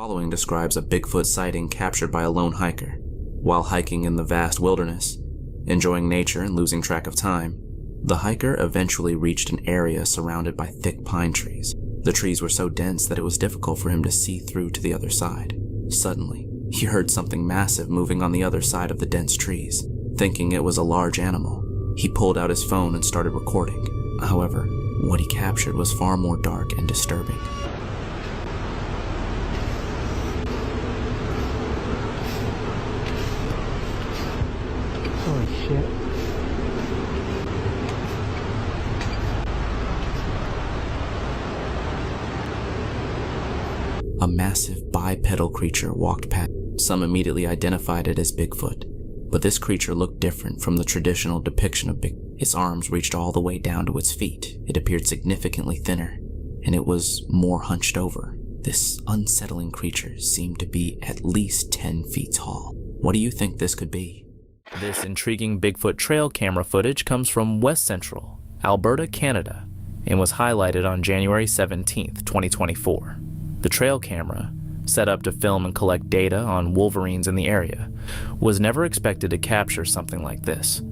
following describes a Bigfoot sighting captured by a lone hiker. While hiking in the vast wilderness, enjoying nature and losing track of time, the hiker eventually reached an area surrounded by thick pine trees. The trees were so dense that it was difficult for him to see through to the other side. Suddenly, he heard something massive moving on the other side of the dense trees. Thinking it was a large animal, he pulled out his phone and started recording. However, what he captured was far more dark and disturbing. Holy shit. A massive bipedal creature walked past. Some immediately identified it as Bigfoot, but this creature looked different from the traditional depiction of Bigfoot. Its arms reached all the way down to its feet. It appeared significantly thinner, and it was more hunched over. This unsettling creature seemed to be at least 10 feet tall. What do you think this could be? This intriguing Bigfoot trail camera footage comes from West Central, Alberta, Canada, and was highlighted on January 17, 2024. The trail camera, set up to film and collect data on wolverines in the area, was never expected to capture something like this.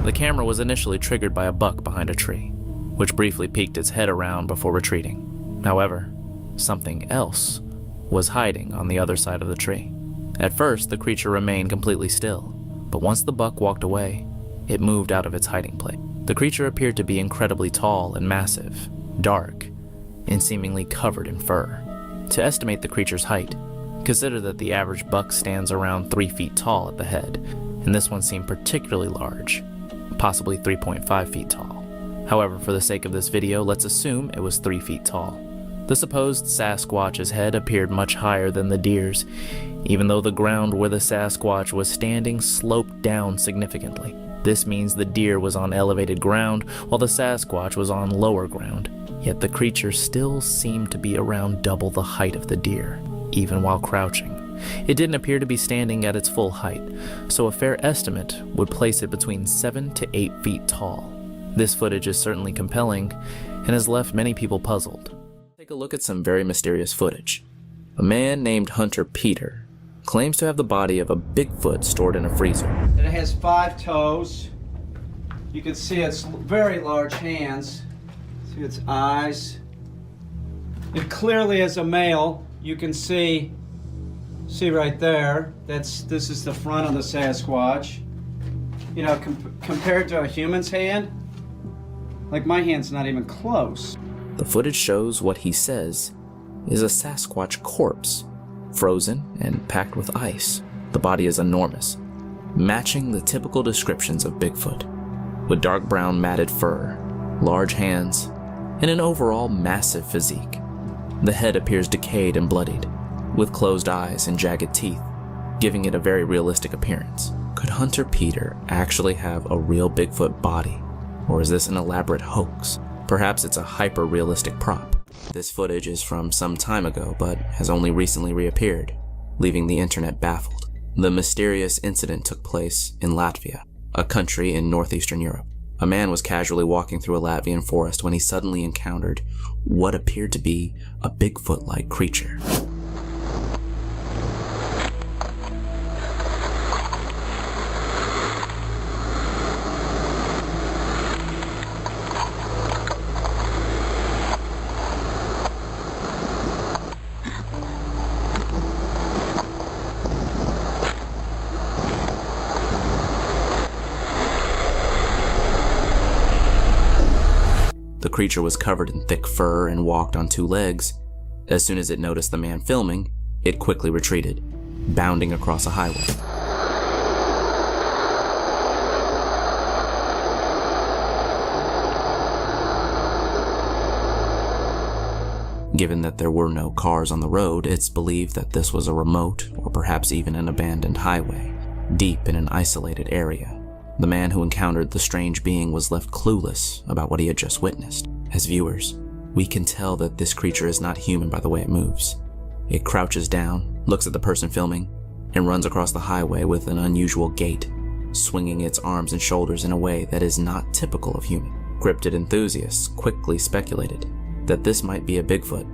The camera was initially triggered by a buck behind a tree, which briefly peeked its head around before retreating. However, something else was hiding on the other side of the tree. At first, the creature remained completely still, but once the buck walked away, it moved out of its hiding place. The creature appeared to be incredibly tall and massive, dark, and seemingly covered in fur. To estimate the creature's height, consider that the average buck stands around 3 feet tall at the head, and this one seemed particularly large, possibly 3.5 feet tall. However, for the sake of this video, let's assume it was 3 feet tall. The supposed Sasquatch's head appeared much higher than the deer's, even though the ground where the Sasquatch was standing sloped down significantly. This means the deer was on elevated ground while the Sasquatch was on lower ground, yet the creature still seemed to be around double the height of the deer, even while crouching. It didn't appear to be standing at its full height, so a fair estimate would place it between 7 to 8 feet tall. This footage is certainly compelling and has left many people puzzled. Take a look at some very mysterious footage. A man named Hunter Peter claims to have the body of a Bigfoot stored in a freezer. It has 5 toes. You can see its very large hands. See its eyes. It clearly is a male. You can see right there. This is the front of the Sasquatch. You know, compared to a human's hand, like my hand's not even close. The footage shows what he says is a Sasquatch corpse, frozen and packed with ice. The body is enormous, matching the typical descriptions of Bigfoot, with dark brown matted fur, large hands, and an overall massive physique. The head appears decayed and bloodied, with closed eyes and jagged teeth, giving it a very realistic appearance. Could Hunter Peter actually have a real Bigfoot body, or is this an elaborate hoax? Perhaps it's a hyper-realistic prop. This footage is from some time ago, but has only recently reappeared, leaving the internet baffled. The mysterious incident took place in Latvia, a country in northeastern Europe. A man was casually walking through a Latvian forest when he suddenly encountered what appeared to be a Bigfoot-like creature. The creature was covered in thick fur and walked on 2 legs. As soon as it noticed the man filming, it quickly retreated, bounding across a highway. Given that there were no cars on the road, it's believed that this was a remote, or perhaps even an abandoned highway, deep in an isolated area. The man who encountered the strange being was left clueless about what he had just witnessed. As viewers, we can tell that this creature is not human by the way it moves. It crouches down, looks at the person filming, and runs across the highway with an unusual gait, swinging its arms and shoulders in a way that is not typical of human. Cryptid enthusiasts quickly speculated that this might be a Bigfoot,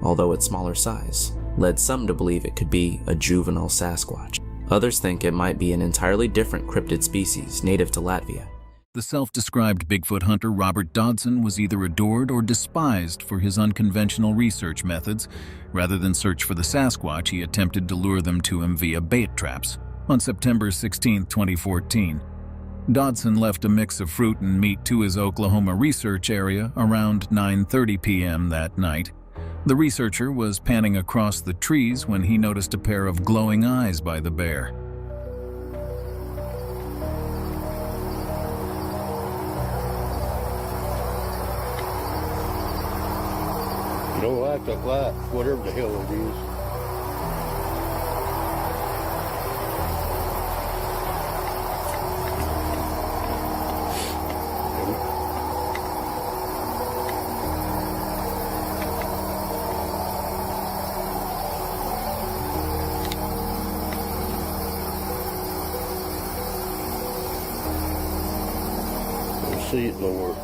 although its smaller size led some to believe it could be a juvenile Sasquatch. Others think it might be an entirely different cryptid species native to Latvia. The self-described Bigfoot hunter Robert Dodson was either adored or despised for his unconventional research methods. Rather than search for the Sasquatch, he attempted to lure them to him via bait traps. On September 16, 2014, Dodson left a mix of fruit and meat to his Oklahoma research area around 9:30 p.m. that night. The researcher was panning across the trees when he noticed a pair of glowing eyes by the bear. You don't like that light, whatever the hell it is. See it nowhere.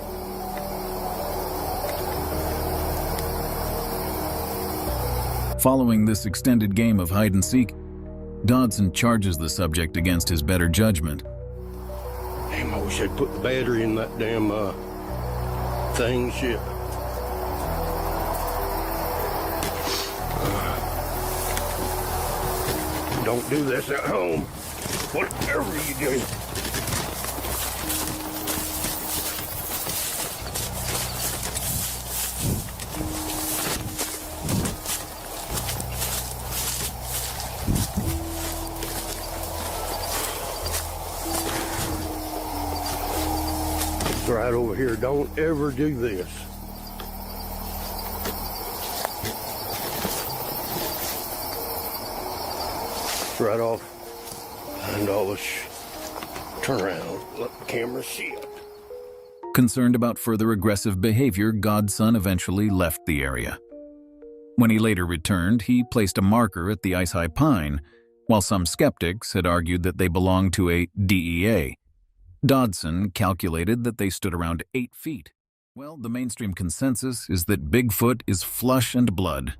Following this extended game of hide-and-seek, Dodson charges the subject against his better judgment. Damn, I wish I'd put the battery in that damn thing. Shit. Don't do this at home. Whatever you do. Right over here. Don't ever do this. Right off behind all this. Turn around. Let the camera see it. Concerned about further aggressive behavior, Godson eventually left the area. When he later returned, he placed a marker at the ice-high pine, while some skeptics had argued that they belonged to a DEA. Dodson calculated that they stood around 8 feet. Well, the mainstream consensus is that Bigfoot is flesh and blood.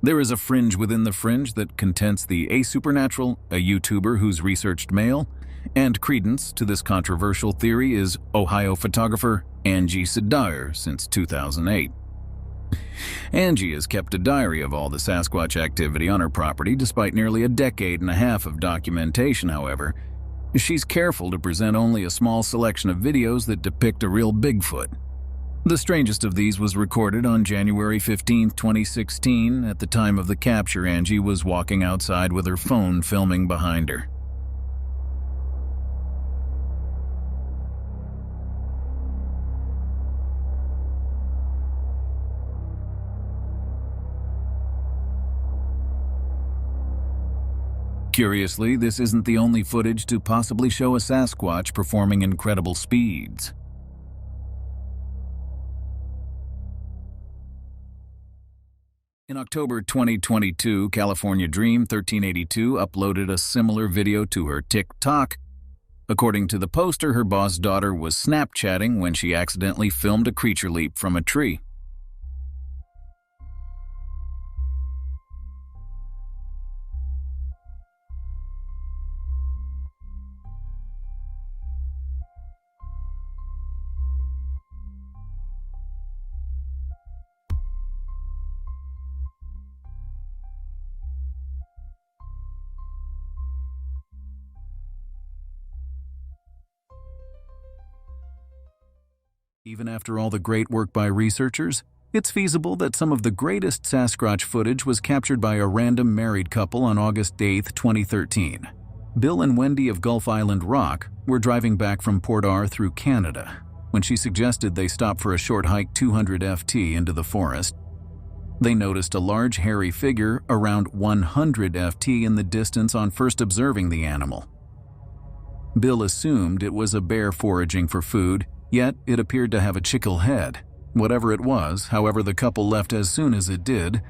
There is a fringe within the fringe that contents the asupernatural, a YouTuber who's researched male, and credence to this controversial theory is Ohio photographer Angie Sedar since 2008. Angie has kept a diary of all the Sasquatch activity on her property despite nearly a decade and a half of documentation, however. She's careful to present only a small selection of videos that depict a real Bigfoot. The strangest of these was recorded on January 15, 2016. At the time of the capture, Angie was walking outside with her phone filming behind her. Curiously, this isn't the only footage to possibly show a Sasquatch performing incredible speeds. In October 2022, California Dream 1382 uploaded a similar video to her TikTok. According to the poster, her boss' daughter was Snapchatting when she accidentally filmed a creature leap from a tree. Even after all the great work by researchers, it's feasible that some of the greatest Sasquatch footage was captured by a random married couple on August 8, 2013. Bill and Wendy of Gulf Island Rock were driving back from Port Arthur through Canada when she suggested they stop for a short hike 200 FT into the forest. They noticed a large hairy figure around 100 FT in the distance on first observing the animal. Bill assumed it was a bear foraging for food, yet it appeared to have a chicle head. Whatever it was, however, the couple left as soon as it did.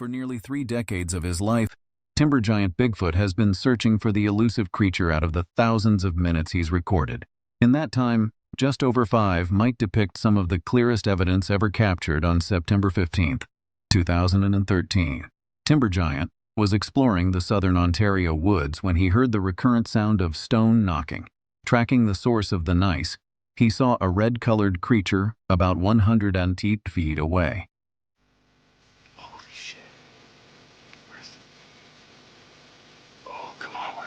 For nearly 3 decades of his life, timber giant Bigfoot has been searching for the elusive creature out of the thousands of minutes he's recorded. In that time, just over 5 might depict some of the clearest evidence ever captured on September 15, 2013. Timber giant was exploring the southern Ontario woods when he heard the recurrent sound of stone knocking. Tracking the source of the noise, he saw a red-colored creature about 108 feet away. Holy shit. Where's it? Oh, come on.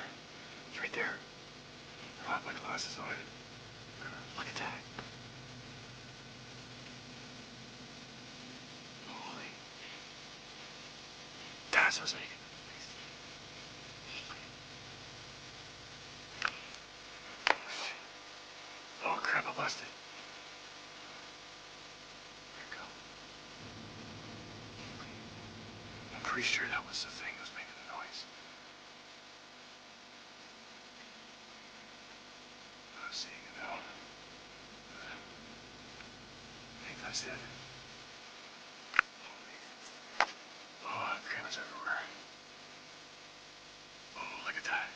It's right there. I have my glasses on. Look at that. Holy. That's what's making the noise. Oh crap, I lost it. There you go. I'm pretty sure that was the thing that was making the noise. I'm seeing it now. I think that's it. Oh, cameras everywhere. Oh, look at that.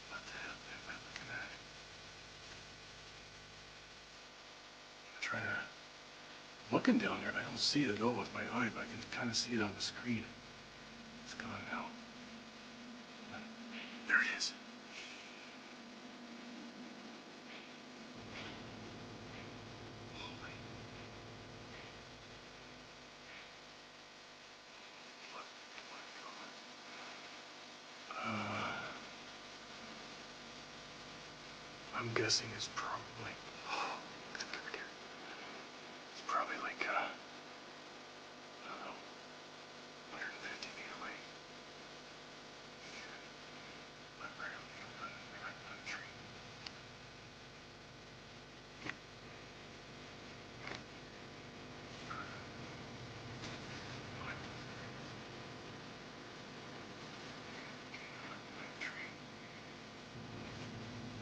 What the hell am I looking at? I'm trying to... I'm looking down there and I don't see it at all with my eye, but I can kind of see it on the screen. It's gone now. There it is. Holy. What? I'm guessing it's probably... Oh, look at that here. It's probably like, I don't know, 150 feet away. Right on the tree.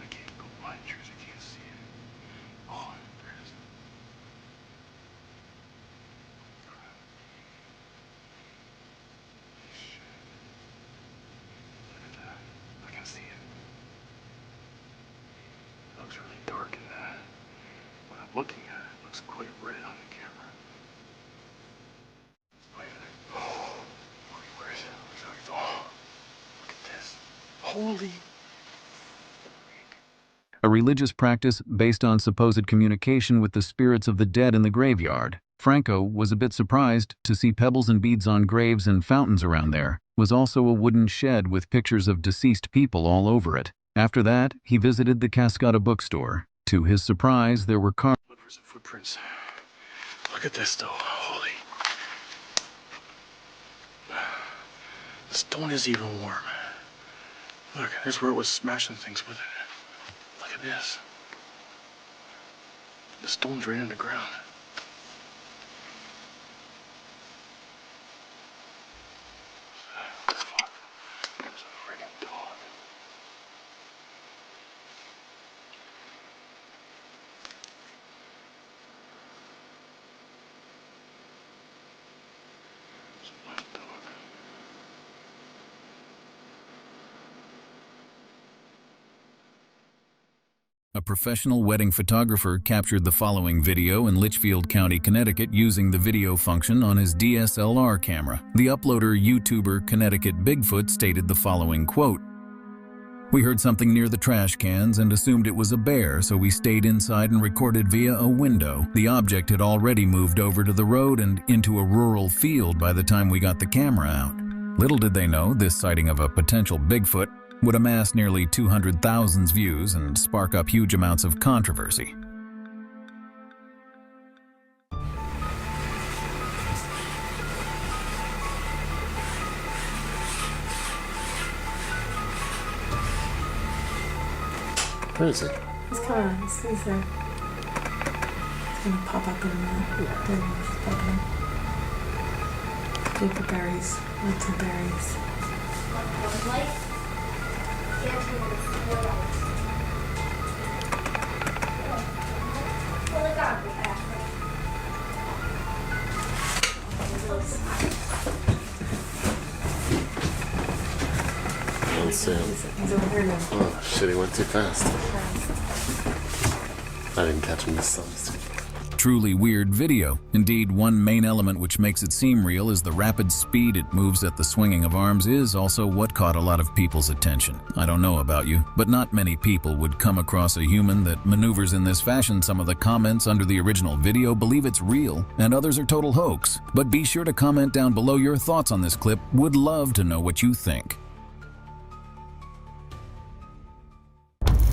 I can't go behind trees, I can't see it. Oh, there it is. Shit. Look at that. I can see it. It looks really dark in that. When I'm looking at it, it looks quite red on the camera. Wait a minute. Oh, where is it? Oh, look at this. Holy. A religious practice based on supposed communication with the spirits of the dead in the graveyard. Franco was a bit surprised to see pebbles and beads on graves and fountains around there. Was also a wooden shed with pictures of deceased people all over it. After that, he visited the Cascada bookstore. To his surprise, there were Look for some footprints. Look at this though. Holy. The stone is even warm. Look, there's where it was smashing things with it. Look at this. The stone's right in the ground. Fuck. There's a friggin' dog. There's a white dog. A professional wedding photographer captured the following video in Litchfield County, Connecticut using the video function on his DSLR camera. The uploader, YouTuber Connecticut Bigfoot, stated the following quote, "We heard something near the trash cans and assumed it was a bear, so we stayed inside and recorded via a window. The object had already moved over to the road and into a rural field by the time we got the camera out." Little did they know this sighting of a potential Bigfoot would amass nearly 200,000 views and spark up huge amounts of controversy. Where is it? It's coming on. He's there. It's gonna pop up in a minute. There he is, popping up. Paper berries. Lots of berries. He's over here now. Oh, shit, he went too fast. I didn't catch him this time. Truly weird video. Indeed, one main element which makes it seem real is the rapid speed it moves at the swinging of arms is also what caught a lot of people's attention. I don't know about you, but not many people would come across a human that maneuvers in this fashion. Some of the comments under the original video believe it's real, and others are total hoax. But be sure to comment down below your thoughts on this clip. Would love to know what you think.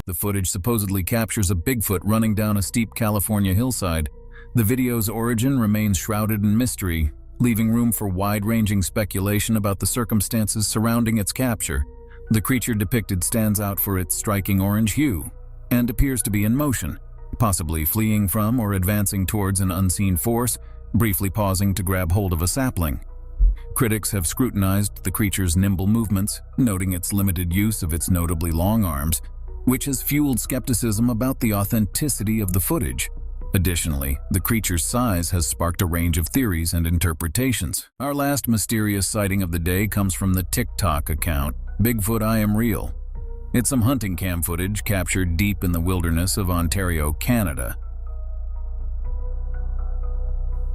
The footage supposedly captures a Bigfoot running down a steep California hillside. The video's origin remains shrouded in mystery, leaving room for wide-ranging speculation about the circumstances surrounding its capture. The creature depicted stands out for its striking orange hue and appears to be in motion, possibly fleeing from or advancing towards an unseen force, briefly pausing to grab hold of a sapling. Critics have scrutinized the creature's nimble movements, noting its limited use of its notably long arms, which has fueled skepticism about the authenticity of the footage. Additionally, the creature's size has sparked a range of theories and interpretations. Our last mysterious sighting of the day comes from the TikTok account, Bigfoot I Am Real. It's some hunting cam footage captured deep in the wilderness of Ontario, Canada.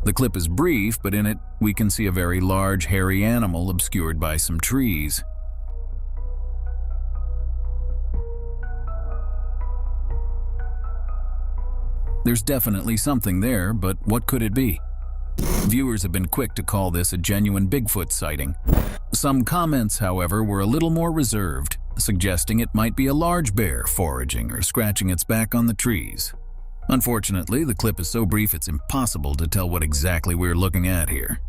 The clip is brief, but in it, we can see a very large, hairy animal obscured by some trees. There's definitely something there, but what could it be? Viewers have been quick to call this a genuine Bigfoot sighting. Some comments, however, were a little more reserved, suggesting it might be a large bear foraging or scratching its back on the trees. Unfortunately, the clip is so brief it's impossible to tell what exactly we're looking at here.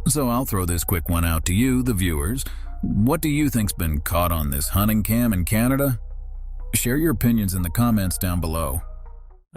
So I'll throw this quick one out to you, the viewers. What do you think's been caught on this hunting cam in Canada? Share your opinions in the comments down below.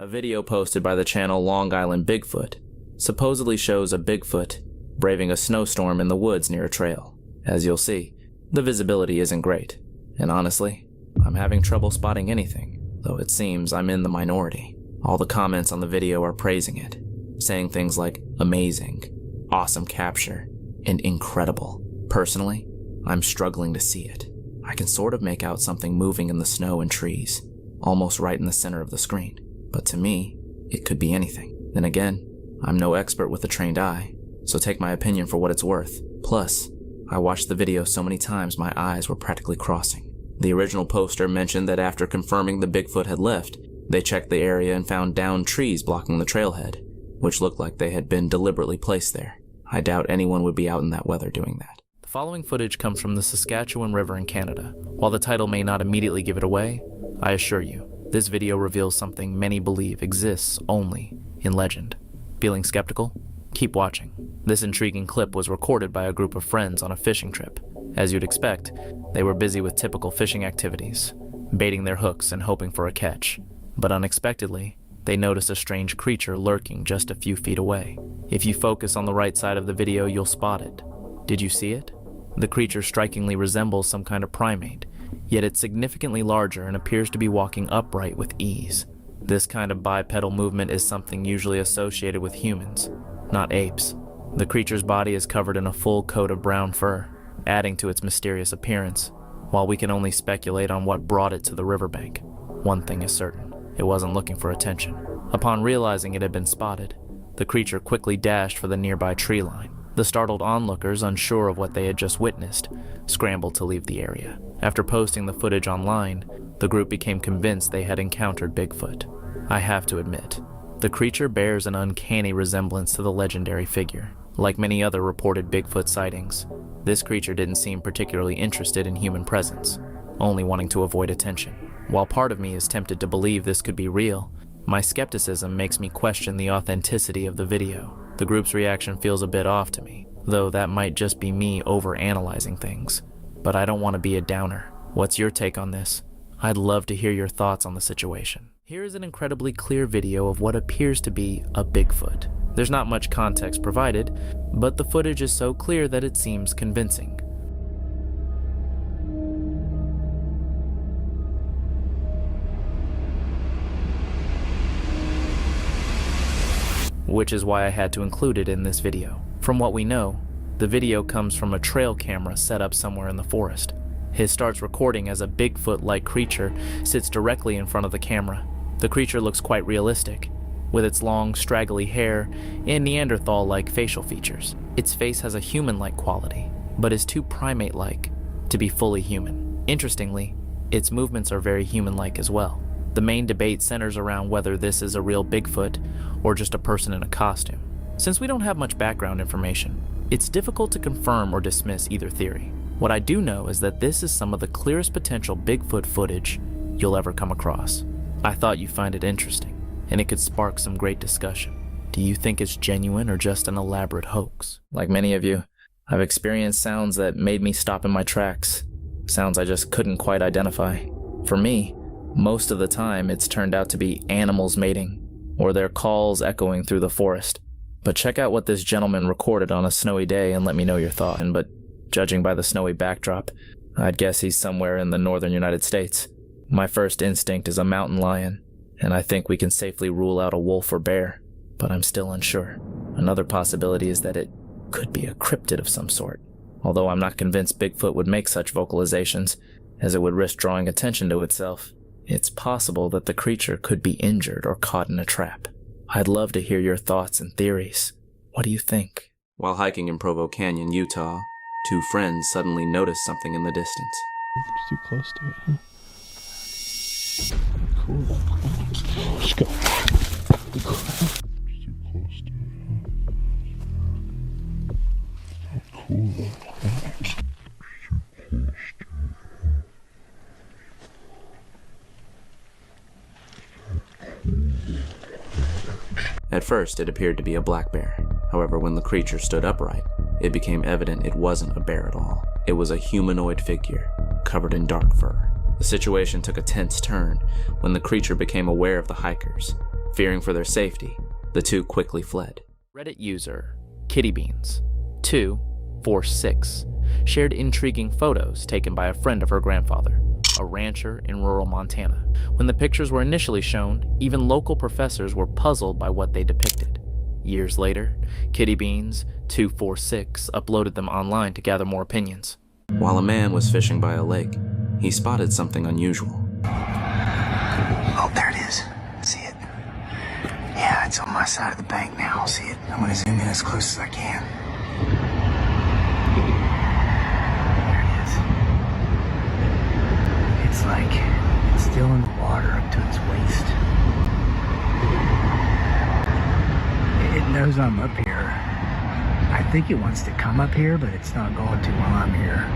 A video posted by the channel Long Island Bigfoot supposedly shows a Bigfoot braving a snowstorm in the woods near a trail. As you'll see, the visibility isn't great, and honestly, I'm having trouble spotting anything, though it seems I'm in the minority. All the comments on the video are praising it, saying things like amazing, awesome capture, and incredible. Personally, I'm struggling to see it. I can sort of make out something moving in the snow and trees, almost right in the center of the screen. But to me, it could be anything. Then again, I'm no expert with a trained eye, so take my opinion for what it's worth. Plus, I watched the video so many times my eyes were practically crossing. The original poster mentioned that after confirming the Bigfoot had left, they checked the area and found downed trees blocking the trailhead, which looked like they had been deliberately placed there. I doubt anyone would be out in that weather doing that. The following footage comes from the Saskatchewan River in Canada. While the title may not immediately give it away, I assure you, this video reveals something many believe exists only in legend. Feeling skeptical? Keep watching. This intriguing clip was recorded by a group of friends on a fishing trip. As you'd expect, they were busy with typical fishing activities, baiting their hooks and hoping for a catch. But unexpectedly, they noticed a strange creature lurking just a few feet away. If you focus on the right side of the video, you'll spot it. Did you see it? The creature strikingly resembles some kind of primate, yet it's significantly larger and appears to be walking upright with ease. This kind of bipedal movement is something usually associated with humans, not apes. The creature's body is covered in a full coat of brown fur, adding to its mysterious appearance. While we can only speculate on what brought it to the riverbank, one thing is certain: it wasn't looking for attention. Upon realizing it had been spotted, the creature quickly dashed for the nearby tree line. The startled onlookers, unsure of what they had just witnessed, scrambled to leave the area. After posting the footage online, the group became convinced they had encountered Bigfoot. I have to admit, the creature bears an uncanny resemblance to the legendary figure. Like many other reported Bigfoot sightings, this creature didn't seem particularly interested in human presence, only wanting to avoid attention. While part of me is tempted to believe this could be real, my skepticism makes me question the authenticity of the video. The group's reaction feels a bit off to me, though that might just be me over-analyzing things. But I don't want to be a downer. What's your take on this? I'd love to hear your thoughts on the situation. Here is an incredibly clear video of what appears to be a Bigfoot. There's not much context provided, but the footage is so clear that it seems convincing. Which is why I had to include it in this video. From what we know, the video comes from a trail camera set up somewhere in the forest. His starts recording as a Bigfoot-like creature sits directly in front of the camera. The creature looks quite realistic, with its long, straggly hair and Neanderthal-like facial features. Its face has a human-like quality, but is too primate-like to be fully human. Interestingly, its movements are very human-like as well. The main debate centers around whether this is a real Bigfoot or just a person in a costume. Since we don't have much background information, it's difficult to confirm or dismiss either theory. What I do know is that this is some of the clearest potential Bigfoot footage you'll ever come across. I thought you'd find it interesting, and it could spark some great discussion. Do you think it's genuine or just an elaborate hoax? Like many of you, I've experienced sounds that made me stop in my tracks, sounds I just couldn't quite identify. For me, most of the time it's turned out to be animals mating, or their calls echoing through the forest. But check out what this gentleman recorded on a snowy day and let me know your thought. But judging by the snowy backdrop, I'd guess he's somewhere in the northern United States. My first instinct is a mountain lion, and I think we can safely rule out a wolf or bear, but I'm still unsure. Another possibility is that it could be a cryptid of some sort, although I'm not convinced Bigfoot would make such vocalizations, as it would risk drawing attention to itself. It's possible that the creature could be injured or caught in a trap. I'd love to hear your thoughts and theories. What do you think? While hiking in Provo Canyon, Utah, two friends suddenly noticed something in the distance. It's too close to it, huh? Cool. Let's go. It's too close to it, huh? Cool. At first, it appeared to be a black bear. However, when the creature stood upright, it became evident it wasn't a bear at all. It was a humanoid figure, covered in dark fur. The situation took a tense turn when the creature became aware of the hikers. Fearing for their safety, the two quickly fled. Reddit user kittybeans246 shared intriguing photos taken by a friend of her grandfather, a rancher in rural Montana. When the pictures were initially shown, even local professors were puzzled by what they depicted. Years later, kittybeans246 uploaded them online to gather more opinions. While a man was fishing by a lake, he spotted something unusual. Oh, there it is. See it? Yeah, it's on my side of the bank now. See it? I'm gonna zoom in as close as I can. There it is. It's like it's still in the water up to its waist. It knows I'm up here. I think it wants to come up here, but it's not going to while I'm here.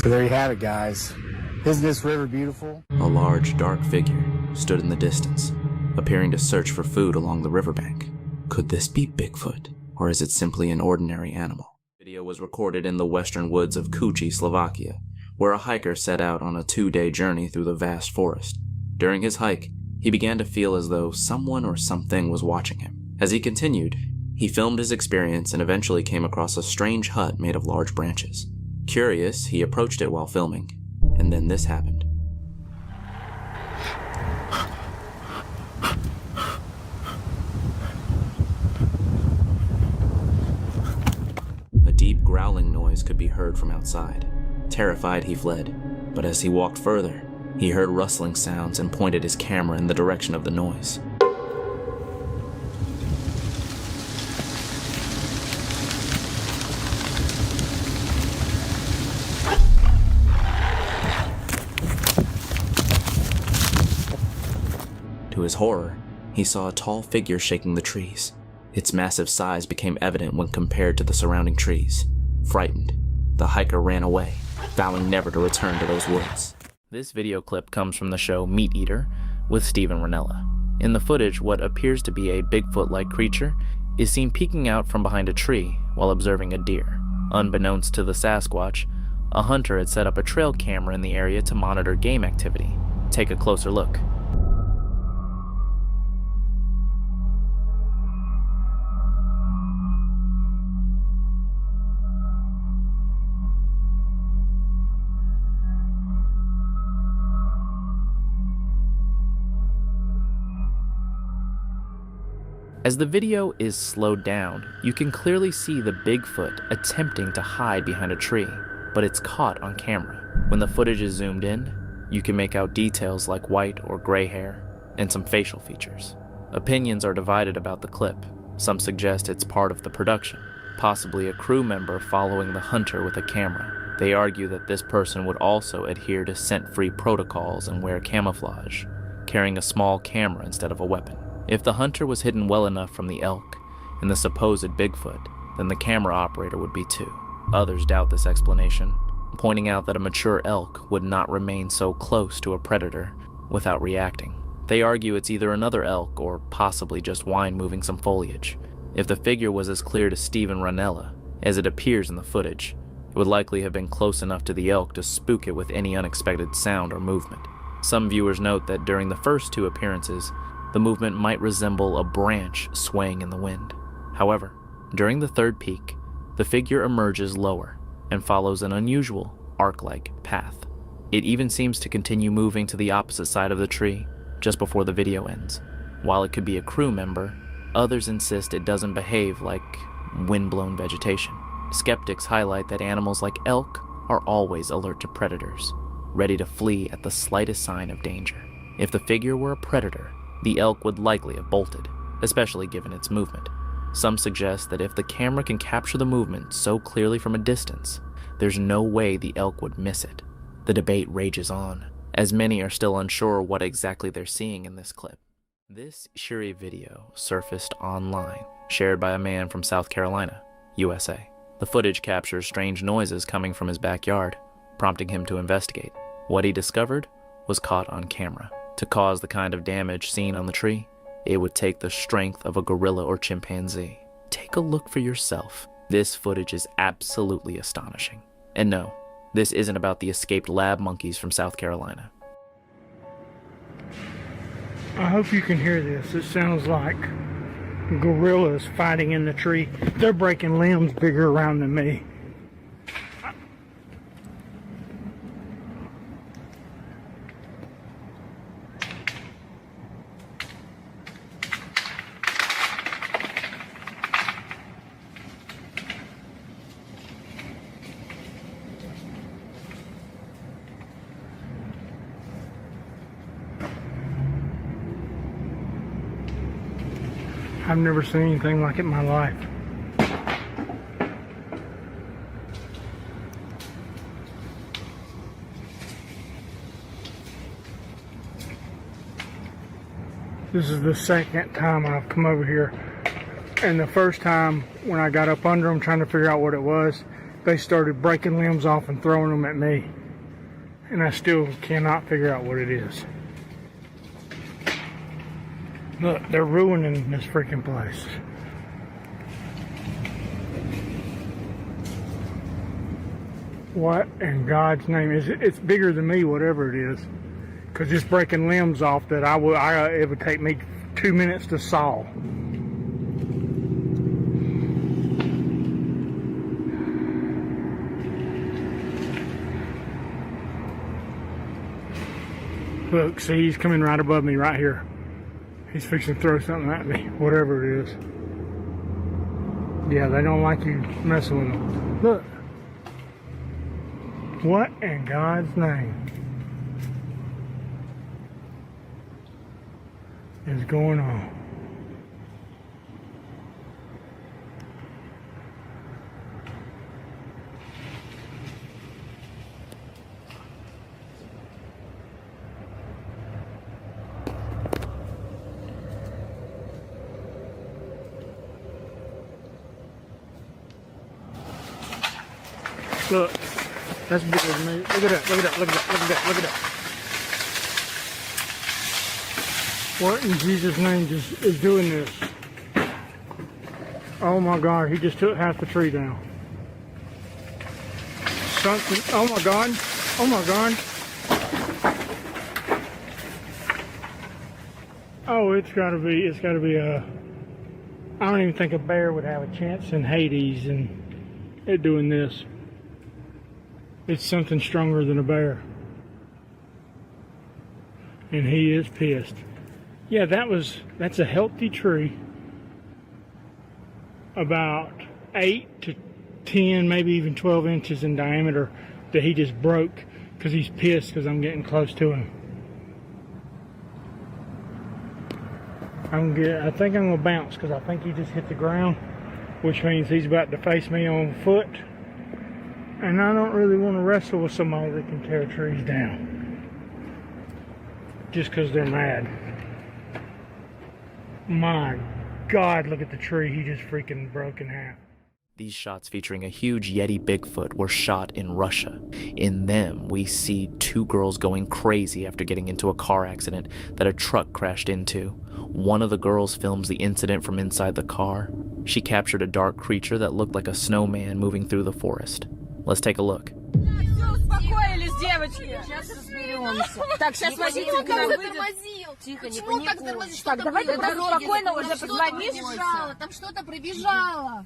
So there you have it, guys. Isn't this river beautiful? A large, dark figure stood in the distance, appearing to search for food along the riverbank. Could this be Bigfoot, or is it simply an ordinary animal? The video was recorded in the western woods of Kuci, Slovakia, where a hiker set out on a 2-day journey through the vast forest. During his hike, he began to feel as though someone or something was watching him. As he continued, he filmed his experience and eventually came across a strange hut made of large branches. Curious, he approached it while filming, and then this happened. A deep growling noise could be heard from outside. Terrified, he fled, but as he walked further, he heard rustling sounds and pointed his camera in the direction of the noise. To his horror, he saw a tall figure shaking the trees. Its massive size became evident when compared to the surrounding trees. Frightened, the hiker ran away, vowing never to return to those woods. This video clip comes from the show Meat Eater with Steven Ranella. In the footage, what appears to be a Bigfoot-like creature is seen peeking out from behind a tree while observing a deer. Unbeknownst to the Sasquatch, a hunter had set up a trail camera in the area to monitor game activity. Take a closer look. As the video is slowed down, you can clearly see the Bigfoot attempting to hide behind a tree, but it's caught on camera. When the footage is zoomed in, you can make out details like white or gray hair and some facial features. Opinions are divided about the clip. Some suggest it's part of the production, possibly a crew member following the hunter with a camera. They argue that this person would also adhere to scent-free protocols and wear camouflage, carrying a small camera instead of a weapon. If the hunter was hidden well enough from the elk and the supposed Bigfoot, then the camera operator would be too. Others doubt this explanation, pointing out that a mature elk would not remain so close to a predator without reacting. They argue it's either another elk or possibly just wind moving some foliage. If the figure was as clear to Stephen Ranella as it appears in the footage, it would likely have been close enough to the elk to spook it with any unexpected sound or movement. Some viewers note that during the first two appearances, the movement might resemble a branch swaying in the wind. However, during the third peek, the figure emerges lower and follows an unusual arc-like path. It even seems to continue moving to the opposite side of the tree just before the video ends. While it could be a crew member, others insist it doesn't behave like wind-blown vegetation. Skeptics highlight that animals like elk are always alert to predators, ready to flee at the slightest sign of danger. If the figure were a predator, the elk would likely have bolted, especially given its movement. Some suggest that if the camera can capture the movement so clearly from a distance, there's no way the elk would miss it. The debate rages on, as many are still unsure what exactly they're seeing in this clip. This eerie video surfaced online, shared by a man from South Carolina, USA. The footage captures strange noises coming from his backyard, prompting him to investigate. What he discovered was caught on camera. To cause the kind of damage seen on the tree, it would take the strength of a gorilla or chimpanzee. Take a look for yourself. This footage is absolutely astonishing. And no, this isn't about the escaped lab monkeys from South Carolina. I hope you can hear this. It sounds like gorillas fighting in the tree. They're breaking limbs bigger around than me. I've never seen anything like it in my life. This is the second time I've come over here, and the first time when I got up under them trying to figure out what it was, they started breaking limbs off and throwing them at me, and I still cannot figure out what it is. Look, they're ruining this freaking place. What in God's name is it? It's bigger than me, whatever it is. Because it's breaking limbs off that it would take me 2 minutes to saw. Look, see, he's coming right above me right here. He's fixing to throw something at me, whatever it is. Yeah, they don't like you messing with them. Look. What in God's name is going on? Look, that's bigger than me. Look at that, look at that, look at that, look at that, look at that. What in Jesus' name is doing this? Oh my God, he just took half the tree down. Something, oh my God, oh my God. Oh, it's gotta be a, I don't even think a bear would have a chance in Hades and it doing this. It's something stronger than a bear. And he is pissed. Yeah, that's a healthy tree. about 8 to 10, maybe even 12 inches in diameter that he just broke because he's pissed because I'm getting close to him. I think I'm gonna bounce because I think he just hit the ground, which means he's about to face me on foot. And I don't really want to wrestle with somebody that can tear trees down just because they're mad. My God, look at the tree he just freaking broke in half. These shots featuring a huge Yeti Bigfoot were shot in Russia. In them, we see two girls going crazy after getting into a car accident that a truck crashed into. One of the girls films the incident from inside the car. She captured a dark creature that looked like a snowman moving through the forest. Let's take a look. Успокоились, девочки. Сейчас разберемся. Так, сейчас водитель к нам выйдет. Тихо, не паникуй. Так, давайте спокойно уже позвонишь. Там что-то пробежало.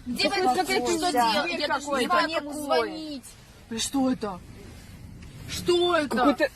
Где вы что делаете? Не паникуй. Звонить. Что это? Что это?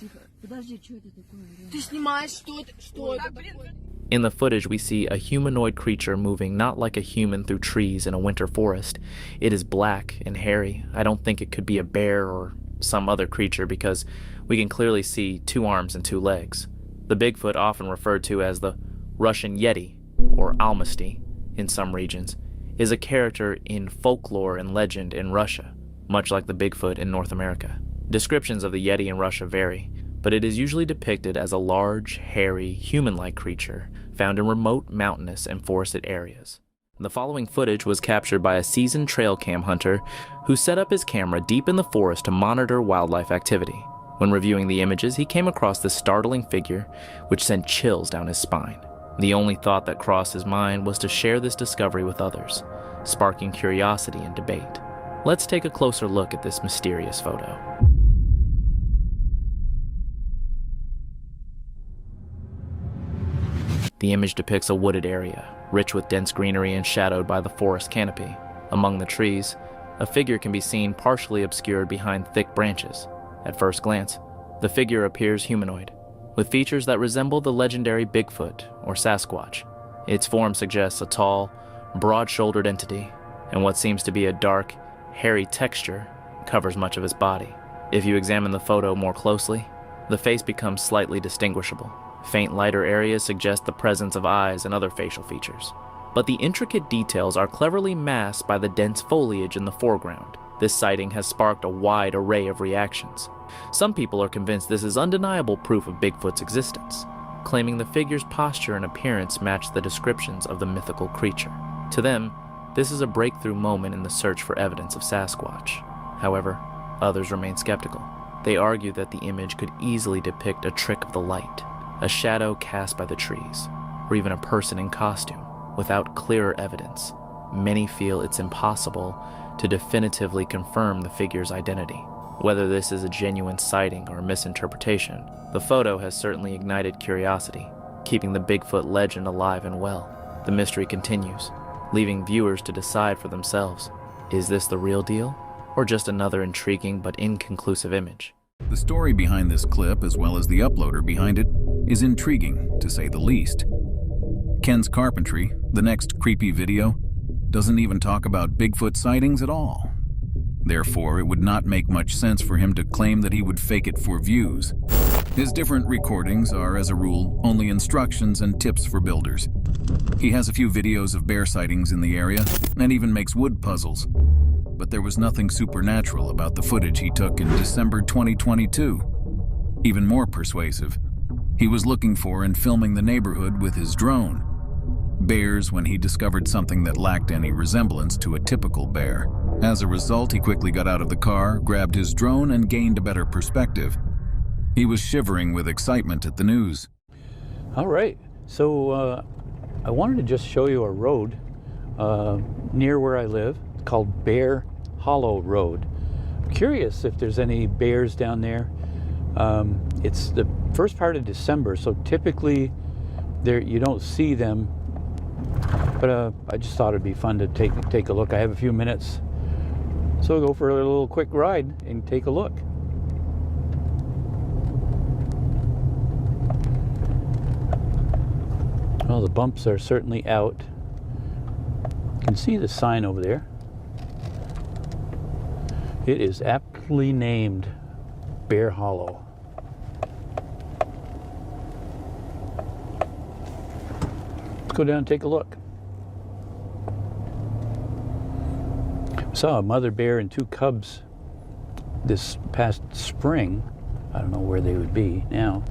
Подожди, что это такое? Ты снимаешь, что это? Что это такое? In the footage, we see a humanoid creature moving not like a human through trees in a winter forest. It is black and hairy. I don't think it could be a bear or some other creature because we can clearly see 2 arms and 2 legs. The Bigfoot, often referred to as the Russian Yeti, or Almasty in some regions, is a character in folklore and legend in Russia, much like the Bigfoot in North America. Descriptions of the Yeti in Russia vary, but it is usually depicted as a large, hairy, human-like creature found in remote mountainous and forested areas. The following footage was captured by a seasoned trail cam hunter who set up his camera deep in the forest to monitor wildlife activity. When reviewing the images, he came across this startling figure, which sent chills down his spine. The only thought that crossed his mind was to share this discovery with others, sparking curiosity and debate. Let's take a closer look at this mysterious photo. The image depicts a wooded area, rich with dense greenery and shadowed by the forest canopy. Among the trees, a figure can be seen partially obscured behind thick branches. At first glance, the figure appears humanoid, with features that resemble the legendary Bigfoot or Sasquatch. Its form suggests a tall, broad-shouldered entity, and what seems to be a dark, hairy texture covers much of its body. If you examine the photo more closely, the face becomes slightly distinguishable. Faint lighter areas suggest the presence of eyes and other facial features. But the intricate details are cleverly masked by the dense foliage in the foreground. This sighting has sparked a wide array of reactions. Some people are convinced this is undeniable proof of Bigfoot's existence, claiming the figure's posture and appearance match the descriptions of the mythical creature. To them, this is a breakthrough moment in the search for evidence of Sasquatch. However, others remain skeptical. They argue that the image could easily depict a trick of the light, a shadow cast by the trees, or even a person in costume. Without clearer evidence, many feel it's impossible to definitively confirm the figure's identity. Whether this is a genuine sighting or a misinterpretation, the photo has certainly ignited curiosity, keeping the Bigfoot legend alive and well. The mystery continues, leaving viewers to decide for themselves. Is this the real deal, or just another intriguing but inconclusive image? The story behind this clip, as well as the uploader behind it, is intriguing, to say the least. Ken's Carpentry, the next creepy video, doesn't even talk about Bigfoot sightings at all. Therefore, it would not make much sense for him to claim that he would fake it for views. His different recordings are, as a rule, only instructions and tips for builders. He has a few videos of bear sightings in the area, and even makes wood puzzles. But there was nothing supernatural about the footage he took in December 2022. Even more persuasive, he was looking for and filming the neighborhood with his drone. Bears when he discovered something that lacked any resemblance to a typical bear. As a result, he quickly got out of the car, grabbed his drone, and gained a better perspective. He was shivering with excitement at the news. All right, so I wanted to just show you a road near where I live called Bear Hollow Road. I'm curious if there's any bears down there. It's the first part of December, so typically you don't see them, but I just thought it'd be fun to take a look. I have a few minutes, so we'll go for a little quick ride and take a look. Well, the bumps are certainly out. You can can see the sign over there. It is aptly named Bear Hollow. Let's go down and take a look. Saw a mother bear and 2 cubs this past spring. I don't know where they would be now.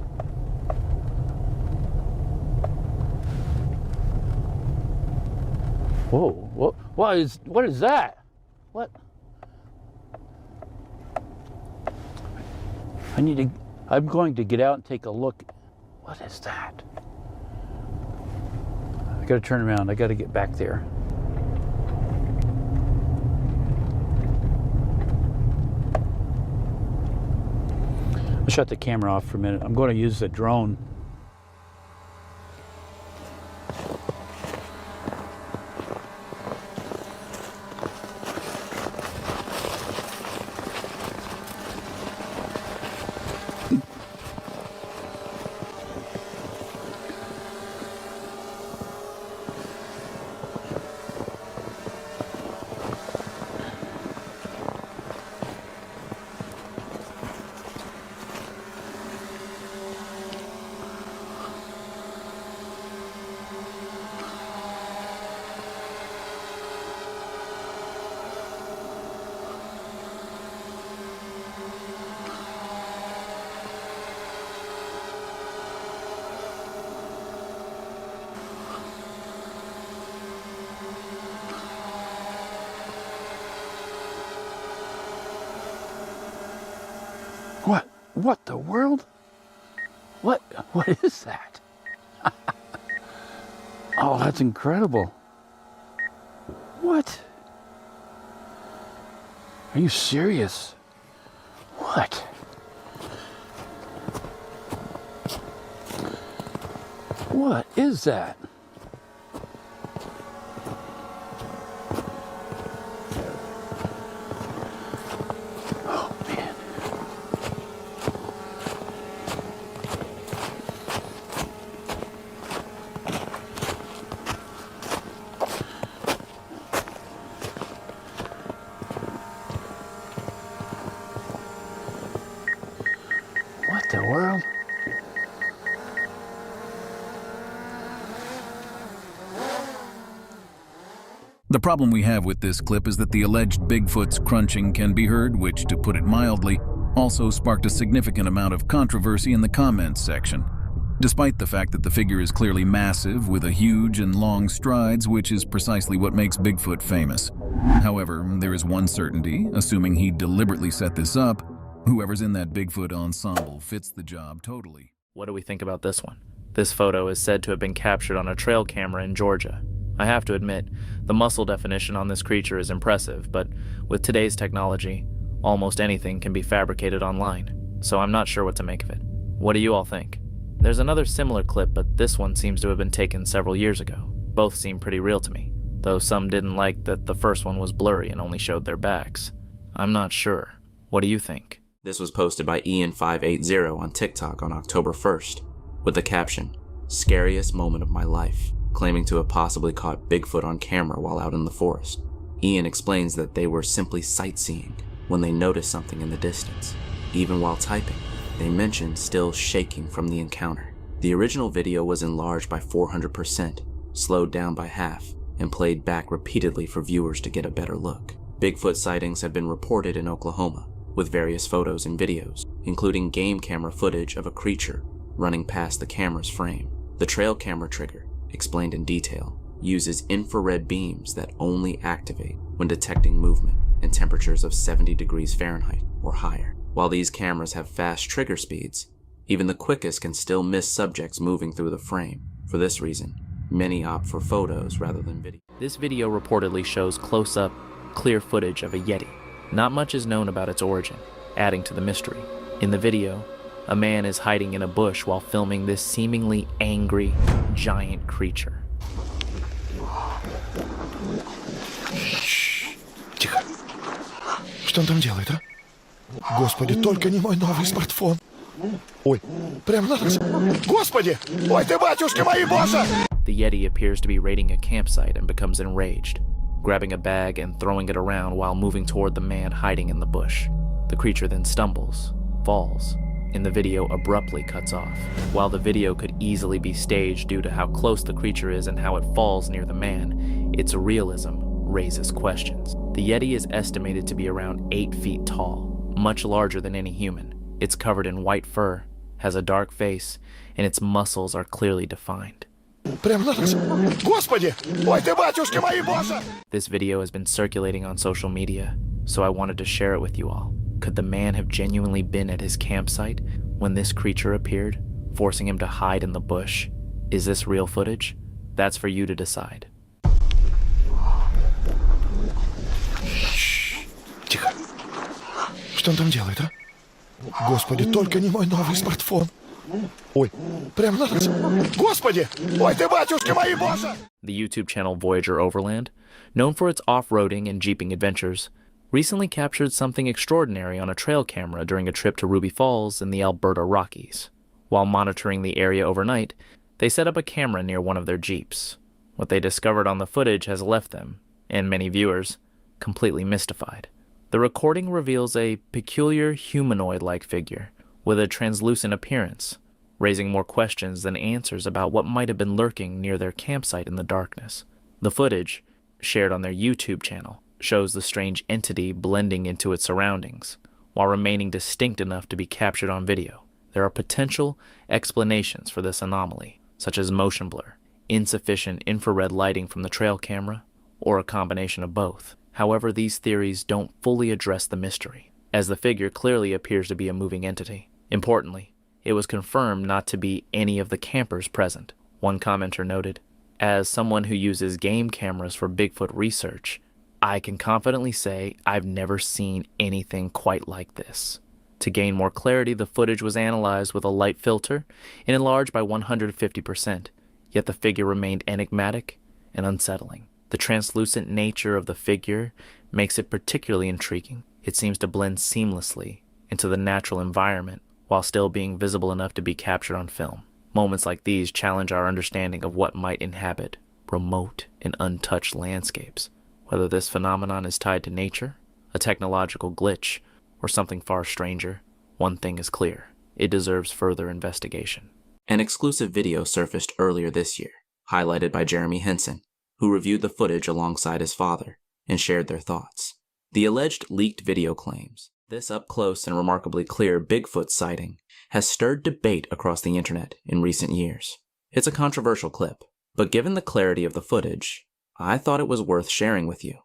Whoa, what is that? What? I'm going to get out and take a look. What is that? I gotta turn around, I gotta get back there. I'll shut the camera off for a minute. I'm going to use the drone. What the world? What is that? Oh, that's incredible. What? Are you serious? What? What is that? The problem we have with this clip is that the alleged Bigfoot's crunching can be heard, which, to put it mildly, also sparked a significant amount of controversy in the comments section. Despite the fact that the figure is clearly massive with a huge and long strides, which is precisely what makes Bigfoot famous. However, there is one certainty, assuming he deliberately set this up, whoever's in that Bigfoot ensemble fits the job totally. What do we think about this one? This photo is said to have been captured on a trail camera in Georgia. I have to admit, the muscle definition on this creature is impressive, but with today's technology, almost anything can be fabricated online, so I'm not sure what to make of it. What do you all think? There's another similar clip, but this one seems to have been taken several years ago. Both seem pretty real to me, though some didn't like that the first one was blurry and only showed their backs. I'm not sure. What do you think? This was posted by Ian580 on TikTok on October 1st, with the caption, "Scariest moment of my life," claiming to have possibly caught Bigfoot on camera while out in the forest. Ian explains that they were simply sightseeing when they noticed something in the distance. Even while typing, they mentioned still shaking from the encounter. The original video was enlarged by 400%, slowed down by half, and played back repeatedly for viewers to get a better look. Bigfoot sightings have been reported in Oklahoma, with various photos and videos, including game camera footage of a creature running past the camera's frame. The trail camera trigger, explained in detail, uses infrared beams that only activate when detecting movement and temperatures of 70 degrees Fahrenheit or higher. While these cameras have fast trigger speeds, even the quickest can still miss subjects moving through the frame. For this reason, many opt for photos rather than video. This video reportedly shows close-up, clear footage of a Yeti. Not much is known about its origin, adding to the mystery. In the video, a man is hiding in a bush while filming this seemingly angry, giant creature. Тихо. Что он там делает, а? Господи, только не мой новый смартфон. Ой, прямо на нас. Господи! Ой, ты, батюшки мои, босса! The Yeti appears to be raiding a campsite and becomes enraged. grabbing a bag and throwing it around while moving toward the man hiding in the bush. The creature then stumbles, falls, and the video abruptly cuts off. While the video could easily be staged due to how close the creature is and how it falls near the man, its realism raises questions. The Yeti is estimated to be around 8 feet tall, much larger than any human. It's covered in white fur, has a dark face, and its muscles are clearly defined. This video has been circulating on social media, so I wanted to share it with you all. Could the man have genuinely been at his campsite when this creature appeared, forcing him to hide in the bush? Is this real footage? That's for you to decide. Тихо. Что он там делает, а? Господи, только не мой новый смартфон. Ой, прям на нас. Господи! Ой, ты, батюшки мои, боже! The YouTube channel Voyager Overland, known for its off-roading and jeeping adventures, recently captured something extraordinary on a trail camera during a trip to Ruby Falls in the Alberta Rockies. While monitoring the area overnight, they set up a camera near one of their Jeeps. What they discovered on the footage has left them, and many viewers, completely mystified. The recording reveals a peculiar humanoid-like figure with a translucent appearance, raising more questions than answers about what might have been lurking near their campsite in the darkness. The footage, shared on their YouTube channel, shows the strange entity blending into its surroundings, while remaining distinct enough to be captured on video. There are potential explanations for this anomaly, such as motion blur, insufficient infrared lighting from the trail camera, or a combination of both. However, these theories don't fully address the mystery, as the figure clearly appears to be a moving entity. Importantly, it was confirmed not to be any of the campers present. One commenter noted, "As someone who uses game cameras for Bigfoot research, I can confidently say I've never seen anything quite like this." To gain more clarity, the footage was analyzed with a light filter and enlarged by 150%, yet the figure remained enigmatic and unsettling. The translucent nature of the figure makes it particularly intriguing. It seems to blend seamlessly into the natural environment while still being visible enough to be captured on film. Moments like these challenge our understanding of what might inhabit remote and untouched landscapes. Whether this phenomenon is tied to nature, a technological glitch, or something far stranger, one thing is clear: it deserves further investigation. An exclusive video surfaced earlier this year, highlighted by Jeremy Henson, who reviewed the footage alongside his father and shared their thoughts. The alleged leaked video claims this up-close and remarkably clear Bigfoot sighting has stirred debate across the internet in recent years. It's a controversial clip, but given the clarity of the footage, I thought it was worth sharing with you.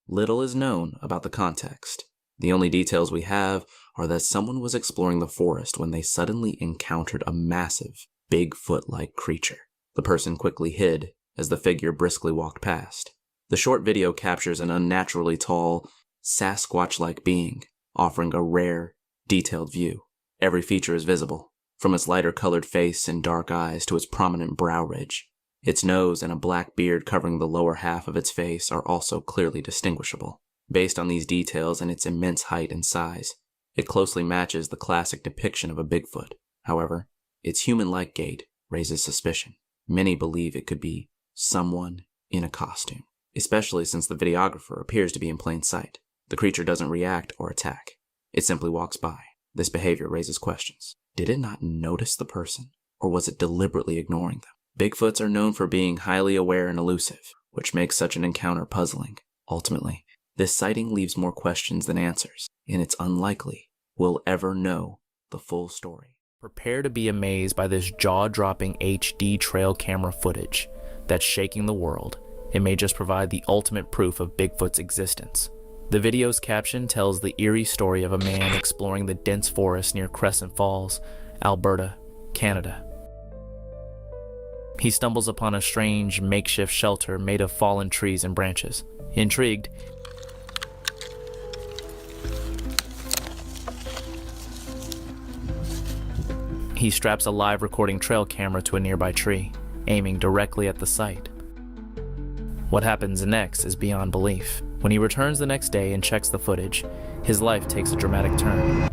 Little is known about the context. The only details we have are that someone was exploring the forest when they suddenly encountered a massive, Bigfoot-like creature. The person quickly hid as the figure briskly walked past. The short video captures an unnaturally tall, Sasquatch-like being, offering a rare, detailed view. Every feature is visible, from its lighter-colored face and dark eyes to its prominent brow ridge. Its nose and a black beard covering the lower half of its face are also clearly distinguishable. Based on these details and its immense height and size, it closely matches the classic depiction of a Bigfoot. However, its human-like gait raises suspicion. Many believe it could be someone in a costume, especially since the videographer appears to be in plain sight. The creature doesn't react or attack. It simply walks by. This behavior raises questions. Did it not notice the person, or was it deliberately ignoring them? Bigfoots are known for being highly aware and elusive, which makes such an encounter puzzling. Ultimately, this sighting leaves more questions than answers, and it's unlikely we'll ever know the full story. Prepare to be amazed by this jaw-dropping HD trail camera footage that's shaking the world. It may just provide the ultimate proof of Bigfoot's existence. The video's caption tells the eerie story of a man exploring the dense forest near Crescent Falls, Alberta, Canada. He stumbles upon a strange makeshift shelter made of fallen trees and branches. Intrigued, he straps a live recording trail camera to a nearby tree, aiming directly at the site. What happens next is beyond belief. When he returns the next day and checks the footage, his life takes a dramatic turn.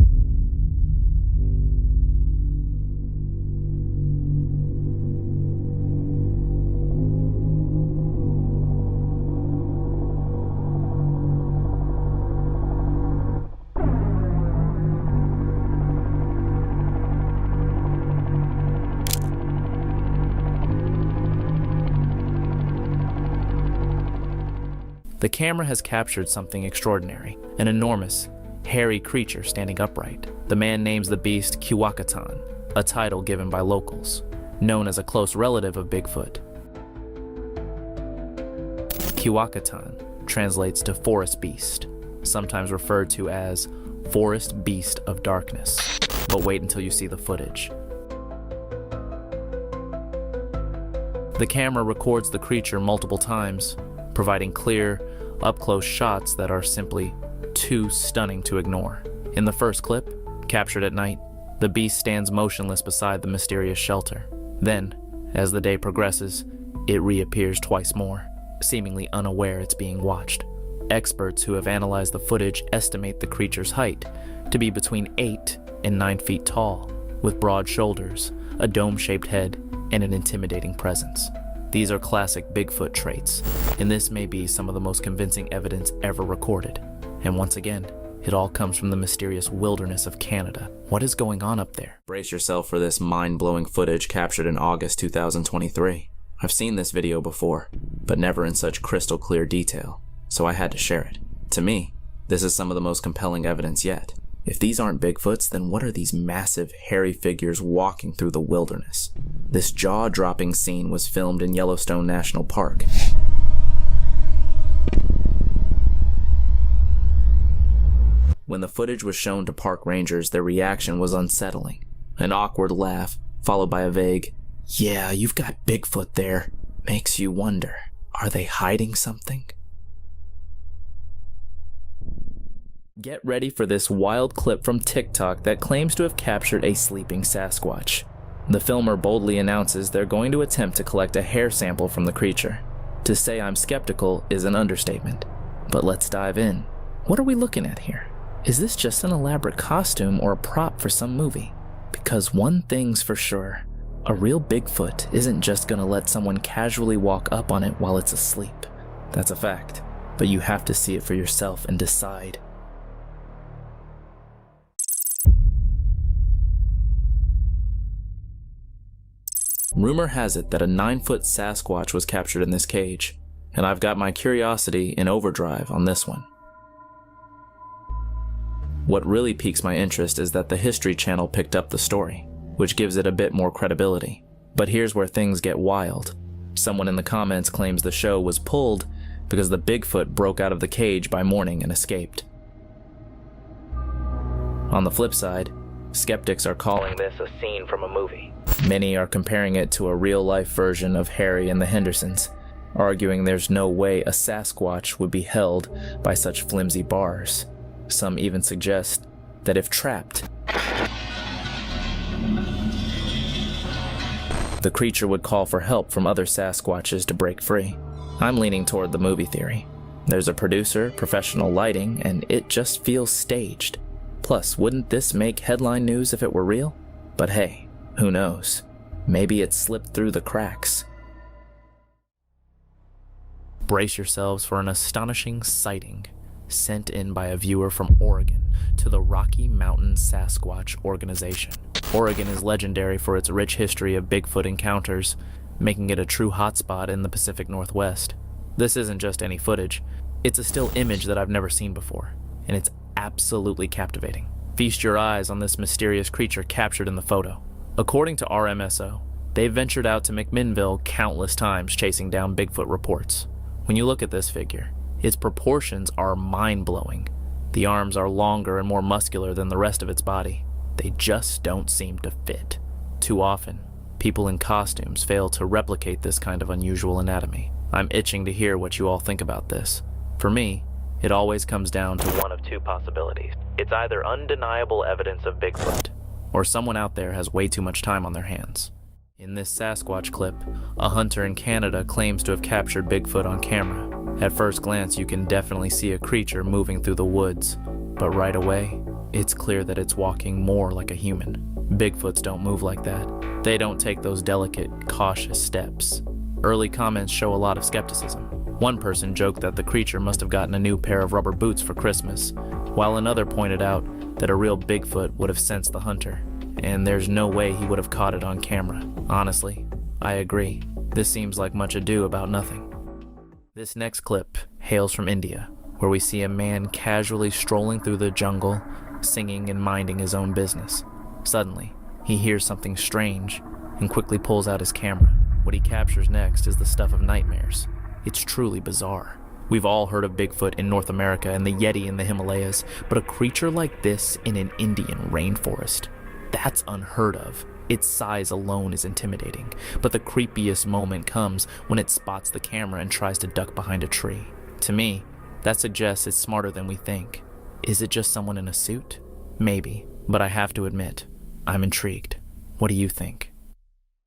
The camera has captured something extraordinary, an enormous, hairy creature standing upright. The man names the beast Kiwakatan, a title given by locals, known as a close relative of Bigfoot. Kiwakatan translates to forest beast, sometimes referred to as forest beast of darkness. But wait until you see the footage. The camera records the creature multiple times, providing clear, up-close shots that are simply too stunning to ignore. In the first clip, captured at night, the beast stands motionless beside the mysterious shelter. Then, as the day progresses, it reappears twice more, seemingly unaware it's being watched. Experts who have analyzed the footage estimate the creature's height to be between 8 and 9 feet tall, with broad shoulders, a dome-shaped head, and an intimidating presence. These are classic Bigfoot traits, and this may be some of the most convincing evidence ever recorded. And once again, it all comes from the mysterious wilderness of Canada. What is going on up there? Brace yourself for this mind-blowing footage captured in August 2023. I've seen this video before, but never in such crystal clear detail, so I had to share it. To me, this is some of the most compelling evidence yet. If these aren't Bigfoots, then what are these massive, hairy figures walking through the wilderness? This jaw-dropping scene was filmed in Yellowstone National Park. When the footage was shown to park rangers, their reaction was unsettling. An awkward laugh, followed by a vague, "Yeah, you've got Bigfoot there," makes you wonder, are they hiding something? Get ready for this wild clip from TikTok that claims to have captured a sleeping Sasquatch. The filmer boldly announces they're going to attempt to collect a hair sample from the creature. To say I'm skeptical is an understatement. But let's dive in. What are we looking at here? Is this just an elaborate costume or a prop for some movie? Because one thing's for sure, a real Bigfoot isn't just gonna let someone casually walk up on it while it's asleep. That's a fact, but you have to see it for yourself and decide. Rumor has it that a 9-foot Sasquatch was captured in this cage, and I've got my curiosity in overdrive on this one. What really piques my interest is that the History Channel picked up the story, which gives it a bit more credibility. But here's where things get wild. Someone in the comments claims the show was pulled because the Bigfoot broke out of the cage by morning and escaped. On the flip side, skeptics are calling this a scene from a movie. Many are comparing it to a real-life version of Harry and the Hendersons, arguing there's no way a Sasquatch would be held by such flimsy bars. Some even suggest that if trapped, the creature would call for help from other Sasquatches to break free. I'm leaning toward the movie theory. There's a producer, professional lighting, and it just feels staged. Plus, wouldn't this make headline news if it were real? But hey, who knows? Maybe it slipped through the cracks. Brace yourselves for an astonishing sighting sent in by a viewer from Oregon to the Rocky Mountain Sasquatch Organization. Oregon is legendary for its rich history of Bigfoot encounters, making it a true hotspot in the Pacific Northwest. This isn't just any footage, it's a still image that I've never seen before, and it's absolutely captivating. Feast your eyes on this mysterious creature captured in the photo. According to RMSO, they've ventured out to McMinnville countless times chasing down Bigfoot reports. When you look at this figure, its proportions are mind-blowing. The arms are longer and more muscular than the rest of its body. They just don't seem to fit. Too often, people in costumes fail to replicate this kind of unusual anatomy. I'm itching to hear what you all think about this. For me, it always comes down to one of two possibilities. It's either undeniable evidence of Bigfoot, or someone out there has way too much time on their hands. In this Sasquatch clip, a hunter in Canada claims to have captured Bigfoot on camera. At first glance, you can definitely see a creature moving through the woods, but right away, it's clear that it's walking more like a human. Bigfoots don't move like that. They don't take those delicate, cautious steps. Early comments show a lot of skepticism. One person joked that the creature must have gotten a new pair of rubber boots for Christmas, while another pointed out that a real Bigfoot would have sensed the hunter, and there's no way he would have caught it on camera. Honestly, I agree. This seems like much ado about nothing. This next clip hails from India, where we see a man casually strolling through the jungle, singing and minding his own business. Suddenly, he hears something strange and quickly pulls out his camera. What he captures next is the stuff of nightmares. It's truly bizarre. We've all heard of Bigfoot in North America and the Yeti in the Himalayas, but a creature like this in an Indian rainforest, that's unheard of. Its size alone is intimidating, but the creepiest moment comes when it spots the camera and tries to duck behind a tree. To me, that suggests it's smarter than we think. Is it just someone in a suit? Maybe, but I have to admit, I'm intrigued. What do you think?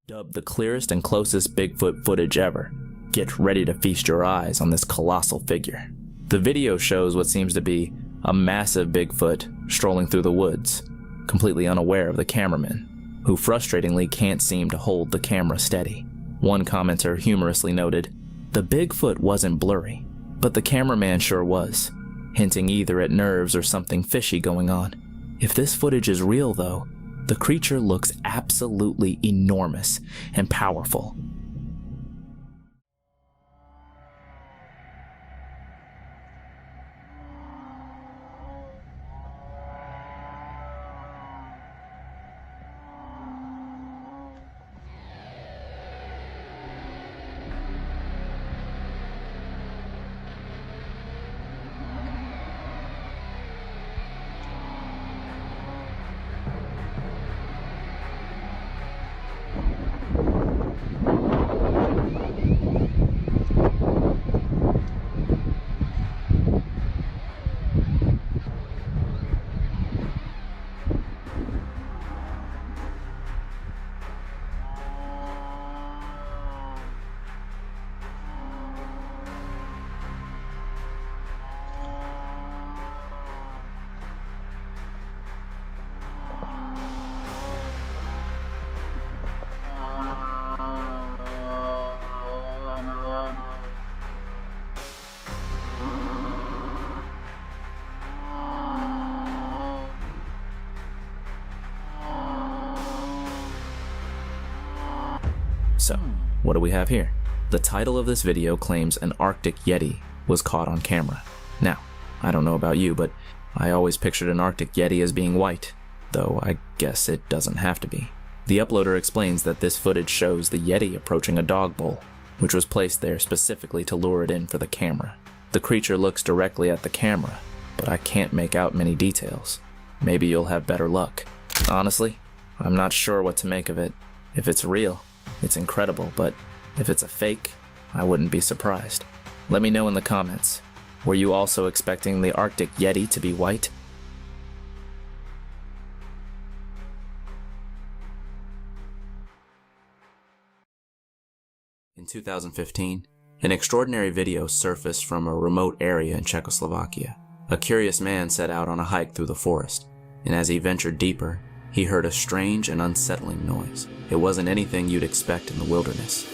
Dubbed the clearest and closest Bigfoot footage ever, get ready to feast your eyes on this colossal figure. The video shows what seems to be a massive Bigfoot strolling through the woods, completely unaware of the cameraman, who frustratingly can't seem to hold the camera steady. One commenter humorously noted, "The Bigfoot wasn't blurry, but the cameraman sure was," hinting either at nerves or something fishy going on. If this footage is real though, the creature looks absolutely enormous and powerful. So, what do we have here? The title of this video claims an Arctic Yeti was caught on camera. Now, I don't know about you, but I always pictured an Arctic Yeti as being white, though I guess it doesn't have to be. The uploader explains that this footage shows the Yeti approaching a dog bowl, which was placed there specifically to lure it in for the camera. The creature looks directly at the camera, but I can't make out many details. Maybe you'll have better luck. Honestly, I'm not sure what to make of it. If it's real, it's incredible, but if it's a fake, I wouldn't be surprised. Let me know in the comments. Were you also expecting the Arctic Yeti to be white? In 2015, an extraordinary video surfaced from a remote area in Czechoslovakia. A curious man set out on a hike through the forest, and as he ventured deeper, he heard a strange and unsettling noise. It wasn't anything you'd expect in the wilderness.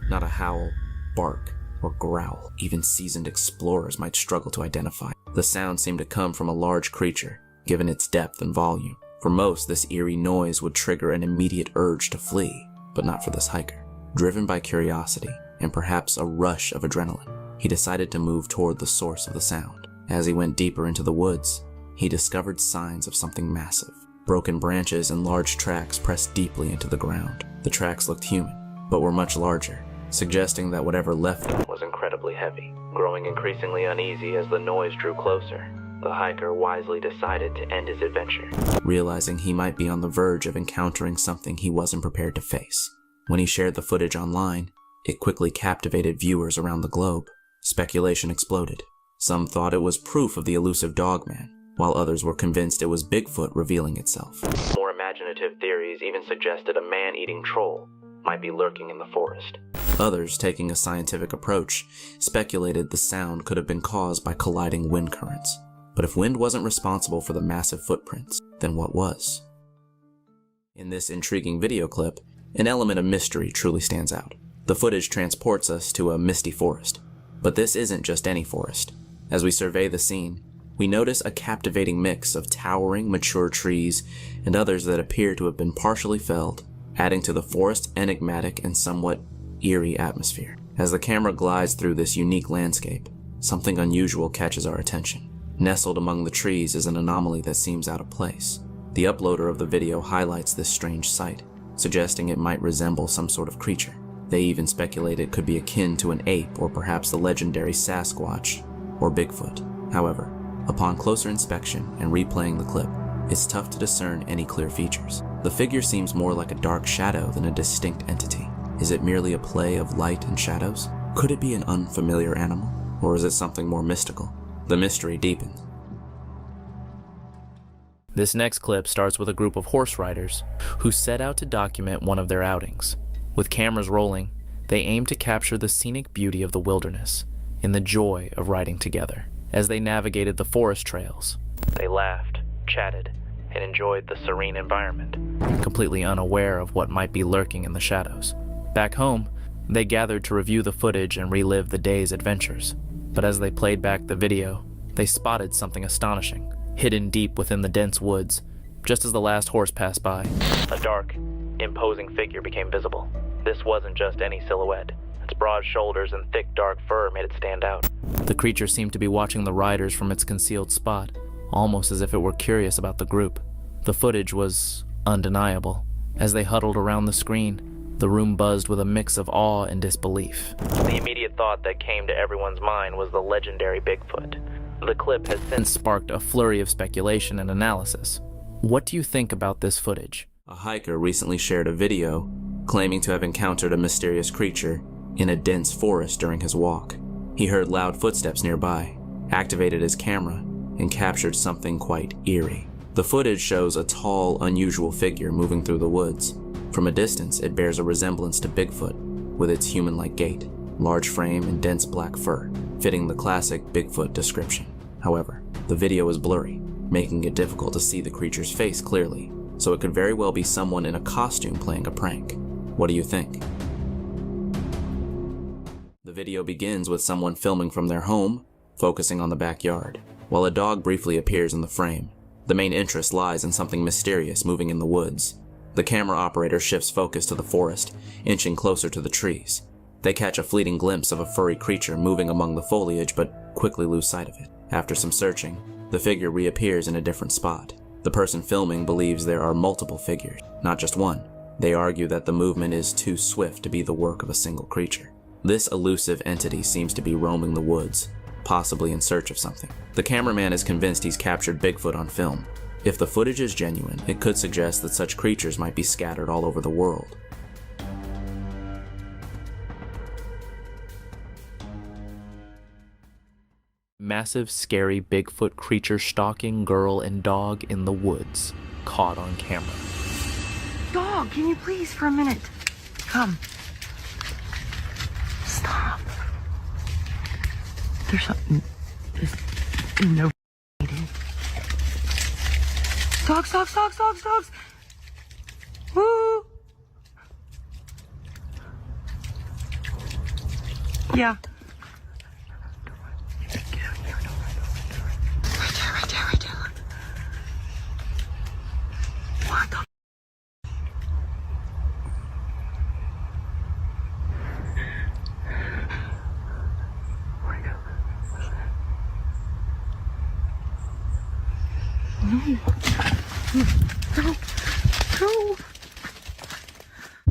Not a howl, bark, or growl even seasoned explorers might struggle to identify. The sound seemed to come from a large creature, given its depth and volume. For most, this eerie noise would trigger an immediate urge to flee, but not for this hiker. Driven by curiosity, and perhaps a rush of adrenaline, he decided to move toward the source of the sound. As he went deeper into the woods, he discovered signs of something massive. Broken branches and large tracks pressed deeply into the ground. The tracks looked human, but were much larger, suggesting that whatever left them was incredibly heavy. Growing increasingly uneasy as the noise drew closer, the hiker wisely decided to end his adventure, realizing he might be on the verge of encountering something he wasn't prepared to face. When he shared the footage online, it quickly captivated viewers around the globe. Speculation exploded. Some thought it was proof of the elusive dogman, while others were convinced it was Bigfoot revealing itself. More imaginative theories even suggested a man-eating troll might be lurking in the forest. Others, taking a scientific approach, speculated the sound could have been caused by colliding wind currents. But if wind wasn't responsible for the massive footprints, then what was? In this intriguing video clip, an element of mystery truly stands out. The footage transports us to a misty forest. But this isn't just any forest. As we survey the scene, we notice a captivating mix of towering, mature trees and others that appear to have been partially felled, adding to the forest's enigmatic and somewhat eerie atmosphere. As the camera glides through this unique landscape, something unusual catches our attention. Nestled among the trees is an anomaly that seems out of place. The uploader of the video highlights this strange sight, suggesting it might resemble some sort of creature. They even speculate it could be akin to an ape or perhaps the legendary Sasquatch or Bigfoot. However, upon closer inspection and replaying the clip, it's tough to discern any clear features. The figure seems more like a dark shadow than a distinct entity. Is it merely a play of light and shadows? Could it be an unfamiliar animal? Or is it something more mystical? The mystery deepens. This next clip starts with a group of horse riders who set out to document one of their outings. With cameras rolling, they aim to capture the scenic beauty of the wilderness and the joy of riding together. As they navigated the forest trails, they laughed, chatted, and enjoyed the serene environment, completely unaware of what might be lurking in the shadows. Back home, they gathered to review the footage and relive the day's adventures. But as they played back the video, they spotted something astonishing, hidden deep within the dense woods. Just as the last horse passed by, a dark, imposing figure became visible. This wasn't just any silhouette. Its broad shoulders and thick dark fur made it stand out. The creature seemed to be watching the riders from its concealed spot, almost as if it were curious about the group. The footage was undeniable. As they huddled around the screen, the room buzzed with a mix of awe and disbelief. The immediate thought that came to everyone's mind was the legendary Bigfoot. The clip has since sparked a flurry of speculation and analysis. What do you think about this footage? A hiker recently shared a video claiming to have encountered a mysterious creature in a dense forest during his walk. He heard loud footsteps nearby, activated his camera, and captured something quite eerie. The footage shows a tall, unusual figure moving through the woods. From a distance, it bears a resemblance to Bigfoot, with its human-like gait, large frame, and dense black fur, fitting the classic Bigfoot description. However, the video is blurry, making it difficult to see the creature's face clearly, so it could very well be someone in a costume playing a prank. What do you think? The video begins with someone filming from their home, focusing on the backyard, while a dog briefly appears in the frame. The main interest lies in something mysterious moving in the woods. The camera operator shifts focus to the forest, inching closer to the trees. They catch a fleeting glimpse of a furry creature moving among the foliage, but quickly lose sight of it. After some searching, the figure reappears in a different spot. The person filming believes there are multiple figures, not just one. They argue that the movement is too swift to be the work of a single creature. This elusive entity seems to be roaming the woods, possibly in search of something. The cameraman is convinced he's captured Bigfoot on film. If the footage is genuine, it could suggest that such creatures might be scattered all over the world. Massive, scary Bigfoot creature stalking girl and dog in the woods, caught on camera. Dog, can you please for a minute? Come. Stop. There's something. There's no dogs, dogs, dogs, dogs, dogs. Woo. Yeah. Right there. What the? Where'd it go? No.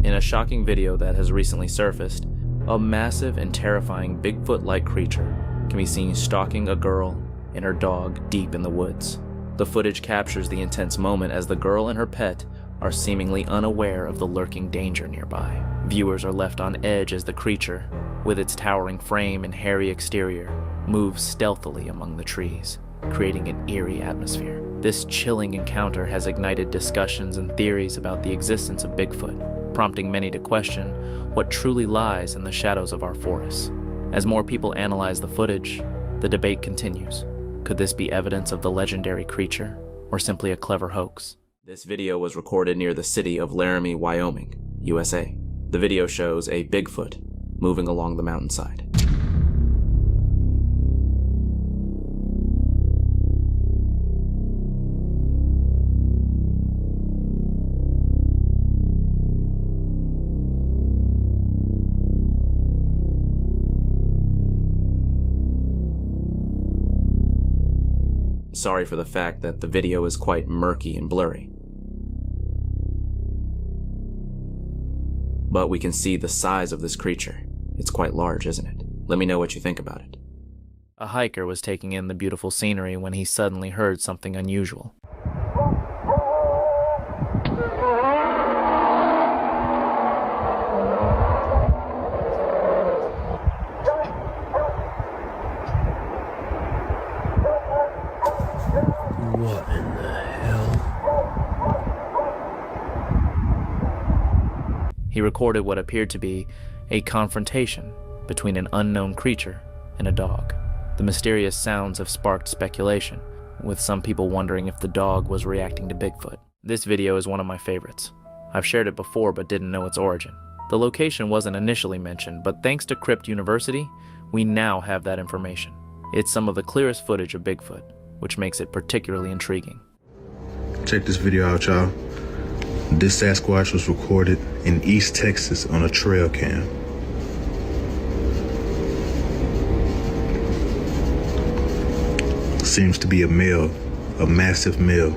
In a shocking video that has recently surfaced, a massive and terrifying Bigfoot-like creature can be seen stalking a girl and her dog deep in the woods. The footage captures the intense moment as the girl and her pet are seemingly unaware of the lurking danger nearby. Viewers are left on edge as the creature, with its towering frame and hairy exterior, moves stealthily among the trees, creating an eerie atmosphere. This chilling encounter has ignited discussions and theories about the existence of Bigfoot, prompting many to question what truly lies in the shadows of our forests. As more people analyze the footage, the debate continues. Could this be evidence of the legendary creature, or simply a clever hoax? This video was recorded near the city of Laramie, Wyoming, USA. The video shows a Bigfoot moving along the mountainside. Sorry for the fact that the video is quite murky and blurry. But we can see the size of this creature. It's quite large, isn't it? Let me know what you think about it. A hiker was taking in the beautiful scenery when he suddenly heard something unusual. What in the hell? He recorded what appeared to be a confrontation between an unknown creature and a dog. The mysterious sounds have sparked speculation, with some people wondering if the dog was reacting to Bigfoot. This video is one of my favorites. I've shared it before but didn't know its origin. The location wasn't initially mentioned, but thanks to Crypt University, we now have that information. It's some of the clearest footage of Bigfoot, which makes it particularly intriguing. Check this video out, y'all. This Sasquatch was recorded in East Texas on a trail cam. Seems to be a male, a massive male.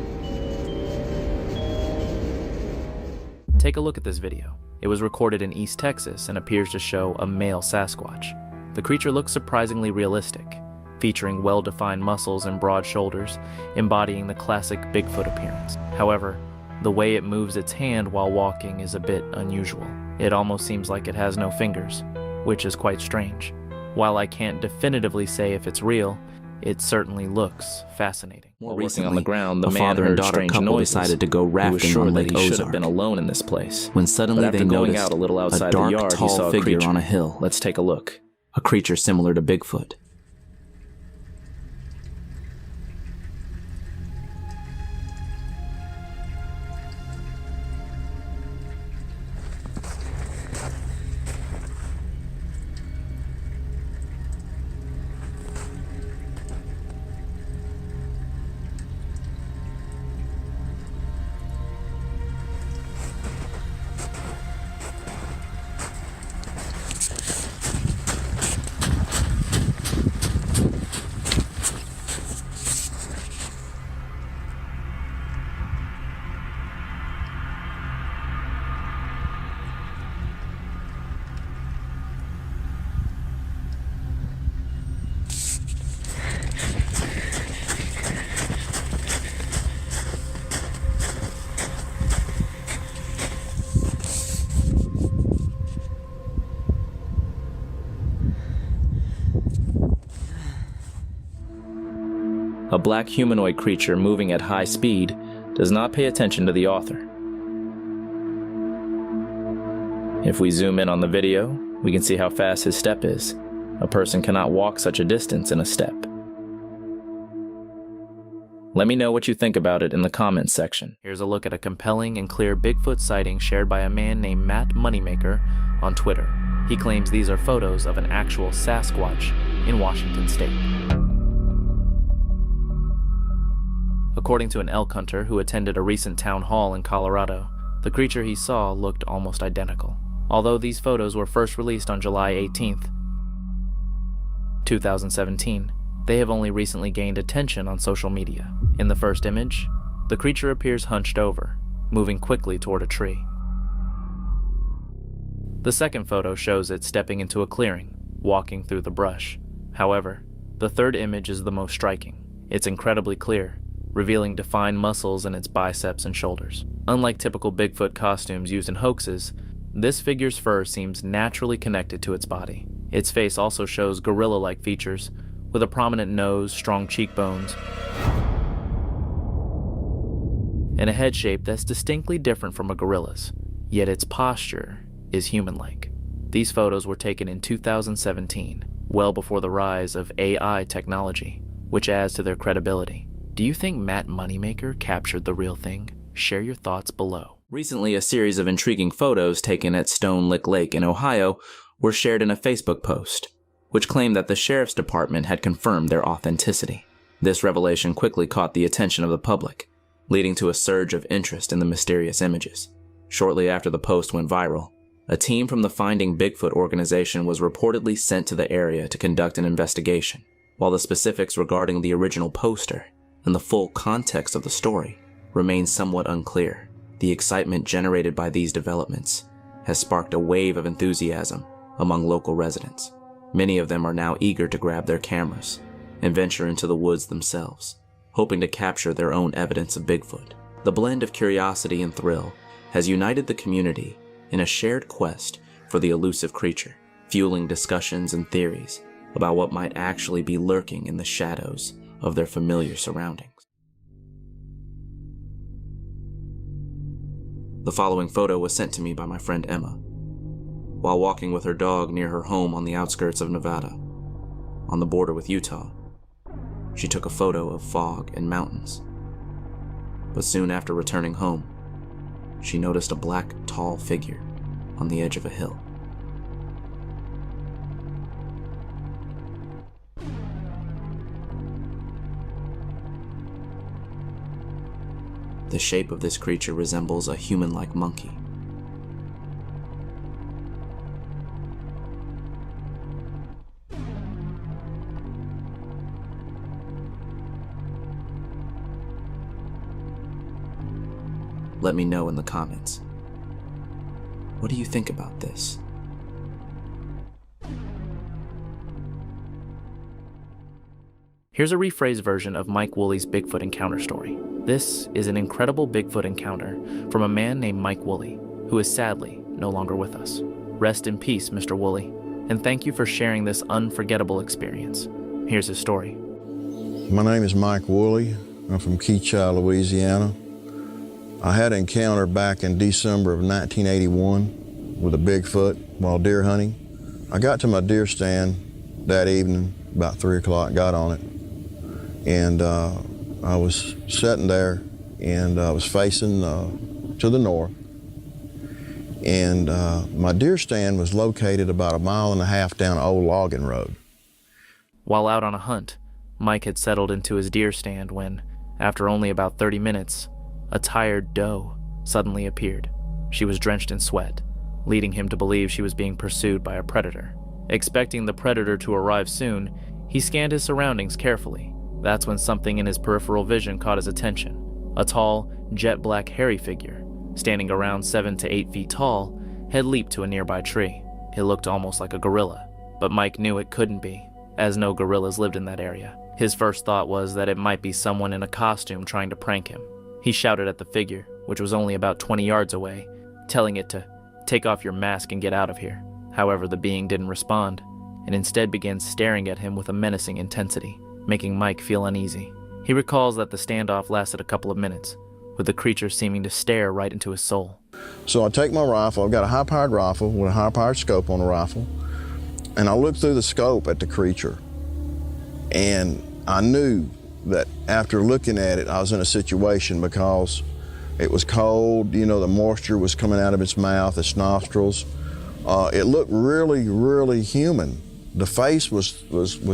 Take a look at this video. It was recorded in East Texas and appears to show a male Sasquatch. The creature looks surprisingly realistic, featuring well-defined muscles and broad shoulders, embodying the classic Bigfoot appearance. However, the way it moves its hand while walking is a bit unusual. It almost seems like it has no fingers, which is quite strange. While I can't definitively say if it's real, it certainly looks fascinating. More recently, on the ground, the father and daughter couple decided to go rafting on Lake Ozark. He should have been alone in this place, when suddenly they noticed out a little outside dark, the yard, tall he saw a figure creature on a hill. Let's take a look. A creature similar to Bigfoot. A black humanoid creature moving at high speed does not pay attention to the author. If we zoom in on the video, we can see how fast his step is. A person cannot walk such a distance in a step. Let me know what you think about it in the comments section. Here's a look at a compelling and clear Bigfoot sighting shared by a man named Matt Moneymaker on Twitter. He claims these are photos of an actual Sasquatch in Washington state. According to an elk hunter who attended a recent town hall in Colorado, the creature he saw looked almost identical. Although these photos were first released on July 18th, 2017, they have only recently gained attention on social media. In the first image, the creature appears hunched over, moving quickly toward a tree. The second photo shows it stepping into a clearing, walking through the brush. However, the third image is the most striking. It's incredibly clear, revealing defined muscles in its biceps and shoulders. Unlike typical Bigfoot costumes used in hoaxes, this figure's fur seems naturally connected to its body. Its face also shows gorilla-like features, with a prominent nose, strong cheekbones, and a head shape that's distinctly different from a gorilla's, yet its posture is human-like. These photos were taken in 2017, well before the rise of AI technology, which adds to their credibility. Do you think Matt Moneymaker captured the real thing? Share your thoughts below. Recently, a series of intriguing photos taken at Stone Lick Lake in Ohio were shared in a Facebook post, which claimed that the sheriff's department had confirmed their authenticity. This revelation quickly caught the attention of the public, leading to a surge of interest in the mysterious images. Shortly after the post went viral, a team from the Finding Bigfoot organization was reportedly sent to the area to conduct an investigation. While the specifics regarding the original poster and the full context of the story remains somewhat unclear. The excitement generated by these developments has sparked a wave of enthusiasm among local residents. Many of them are now eager to grab their cameras and venture into the woods themselves, hoping to capture their own evidence of Bigfoot. The blend of curiosity and thrill has united the community in a shared quest for the elusive creature, fueling discussions and theories about what might actually be lurking in the shadows of their familiar surroundings. The following photo was sent to me by my friend Emma while walking with her dog near her home on the outskirts of Nevada, on the border with Utah. She took a photo of fog and mountains, but soon after returning home, she noticed a black, tall figure on the edge of a hill. The shape of this creature resembles a human-like monkey. Let me know in the comments. What do you think about this? Here's a rephrased version of Mike Woolley's Bigfoot encounter story. This is an incredible Bigfoot encounter from a man named Mike Woolley, who is sadly no longer with us. Rest in peace, Mr. Woolley, and thank you for sharing this unforgettable experience. Here's his story. My name is Mike Woolley. I'm from Keachai, Louisiana. I had an encounter back in December of 1981 with a Bigfoot while deer hunting. I got to my deer stand that evening, about 3 o'clock, got on it, and I was sitting there, and I was facing to the north, and my deer stand was located about 1.5 miles down an old logging road. While out on a hunt, Mike had settled into his deer stand when, after only about 30 minutes, a tired doe suddenly appeared. She was drenched in sweat, leading him to believe she was being pursued by a predator. Expecting the predator to arrive soon, he scanned his surroundings carefully. That's when something in his peripheral vision caught his attention. A tall, jet-black hairy figure, standing around 7 to 8 feet tall, had leaped to a nearby tree. It looked almost like a gorilla, but Mike knew it couldn't be, as no gorillas lived in that area. His first thought was that it might be someone in a costume trying to prank him. He shouted at the figure, which was only about 20 yards away, telling it to take off your mask and get out of here. However, the being didn't respond, and instead began staring at him with a menacing intensity, making Mike feel uneasy. He recalls that the standoff lasted a couple of minutes, with the creature seeming to stare right into his soul. So I take my rifle, I've got a high-powered rifle with a high-powered scope on the rifle, and I look through the scope at the creature, and I knew that after looking at it, I was in a situation because it was cold, you know, the moisture was coming out of its mouth, its nostrils. It looked really, really human. The face was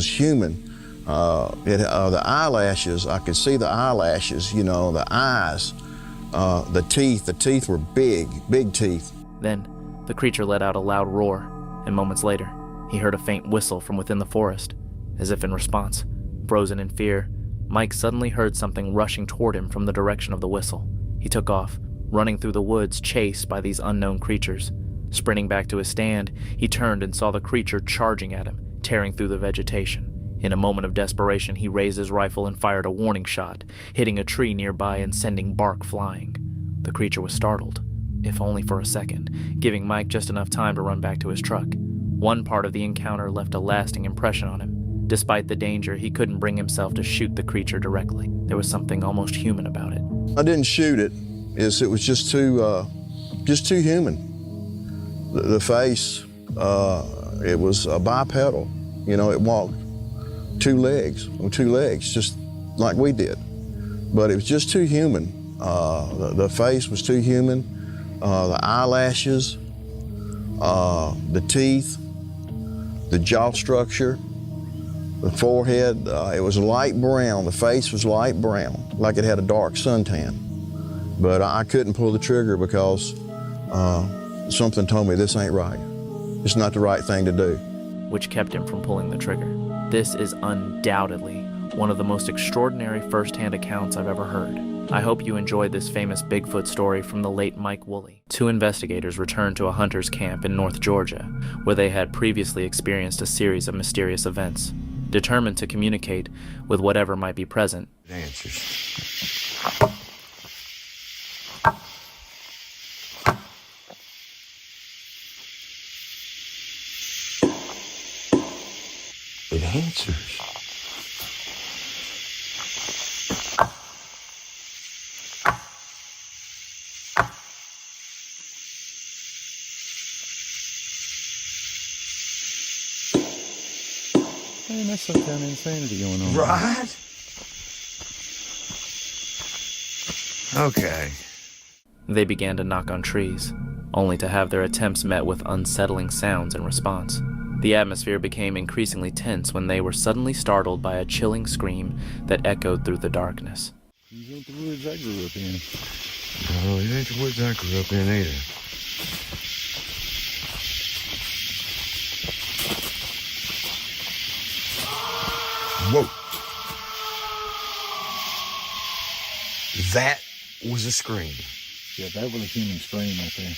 human. The eyelashes, I could see the eyelashes, you know, the eyes, the teeth were big teeth. Then, the creature let out a loud roar, and moments later, he heard a faint whistle from within the forest. As if in response, frozen in fear, Mike suddenly heard something rushing toward him from the direction of the whistle. He took off, running through the woods chased by these unknown creatures. Sprinting back to his stand, he turned and saw the creature charging at him, tearing through the vegetation. In a moment of desperation, he raised his rifle and fired a warning shot, hitting a tree nearby and sending bark flying. The creature was startled, if only for a second, giving Mike just enough time to run back to his truck. One part of the encounter left a lasting impression on him. Despite the danger, he couldn't bring himself to shoot the creature directly. There was something almost human about it. I didn't shoot it. It was just too human. The face, it was bipedal. You know, it walked two legs, just like we did. But it was just too human. The face was too human. The eyelashes, the teeth, the jaw structure, the forehead, it was light brown. The face was light brown, like it had a dark suntan. But I couldn't pull the trigger because something told me this ain't right. It's not the right thing to do. Which kept him from pulling the trigger. This is undoubtedly one of the most extraordinary first-hand accounts I've ever heard. I hope you enjoyed this famous Bigfoot story from the late Mike Woolley. Two investigators returned to a hunter's camp in North Georgia, where they had previously experienced a series of mysterious events. Determined to communicate with whatever might be present, It answers. Man, that's some kind of insanity going on. Right? Okay. they began to knock on trees, only to have their attempts met with unsettling sounds in response. The atmosphere became increasingly tense when they were suddenly startled by a chilling scream that echoed through the darkness. These ain't the woods I grew up in. No, it ain't the woods I grew up in either. Whoa. That was a scream. Yeah, that was a human scream right there.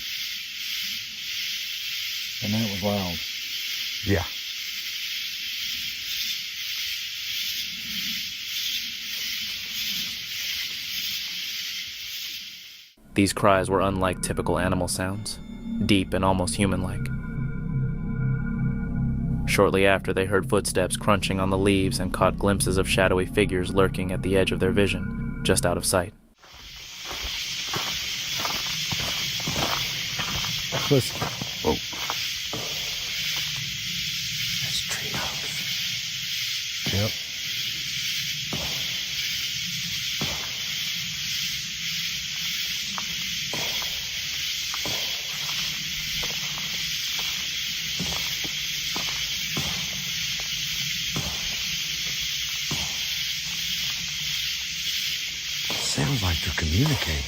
And that was loud. Yeah. These cries were unlike typical animal sounds, deep and almost human-like. Shortly after, they heard footsteps crunching on the leaves and caught glimpses of shadowy figures lurking at the edge of their vision, just out of sight. Listen. Whoa. That's treehouse. Yep. Sounds like they're communicating.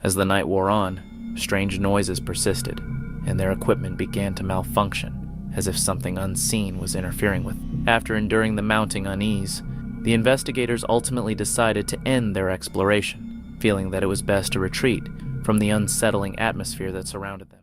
As the night wore on, strange noises persisted, and their equipment began to malfunction, as if something unseen was interfering with. After enduring the mounting unease, the investigators ultimately decided to end their exploration, feeling that it was best to retreat from the unsettling atmosphere that surrounded them.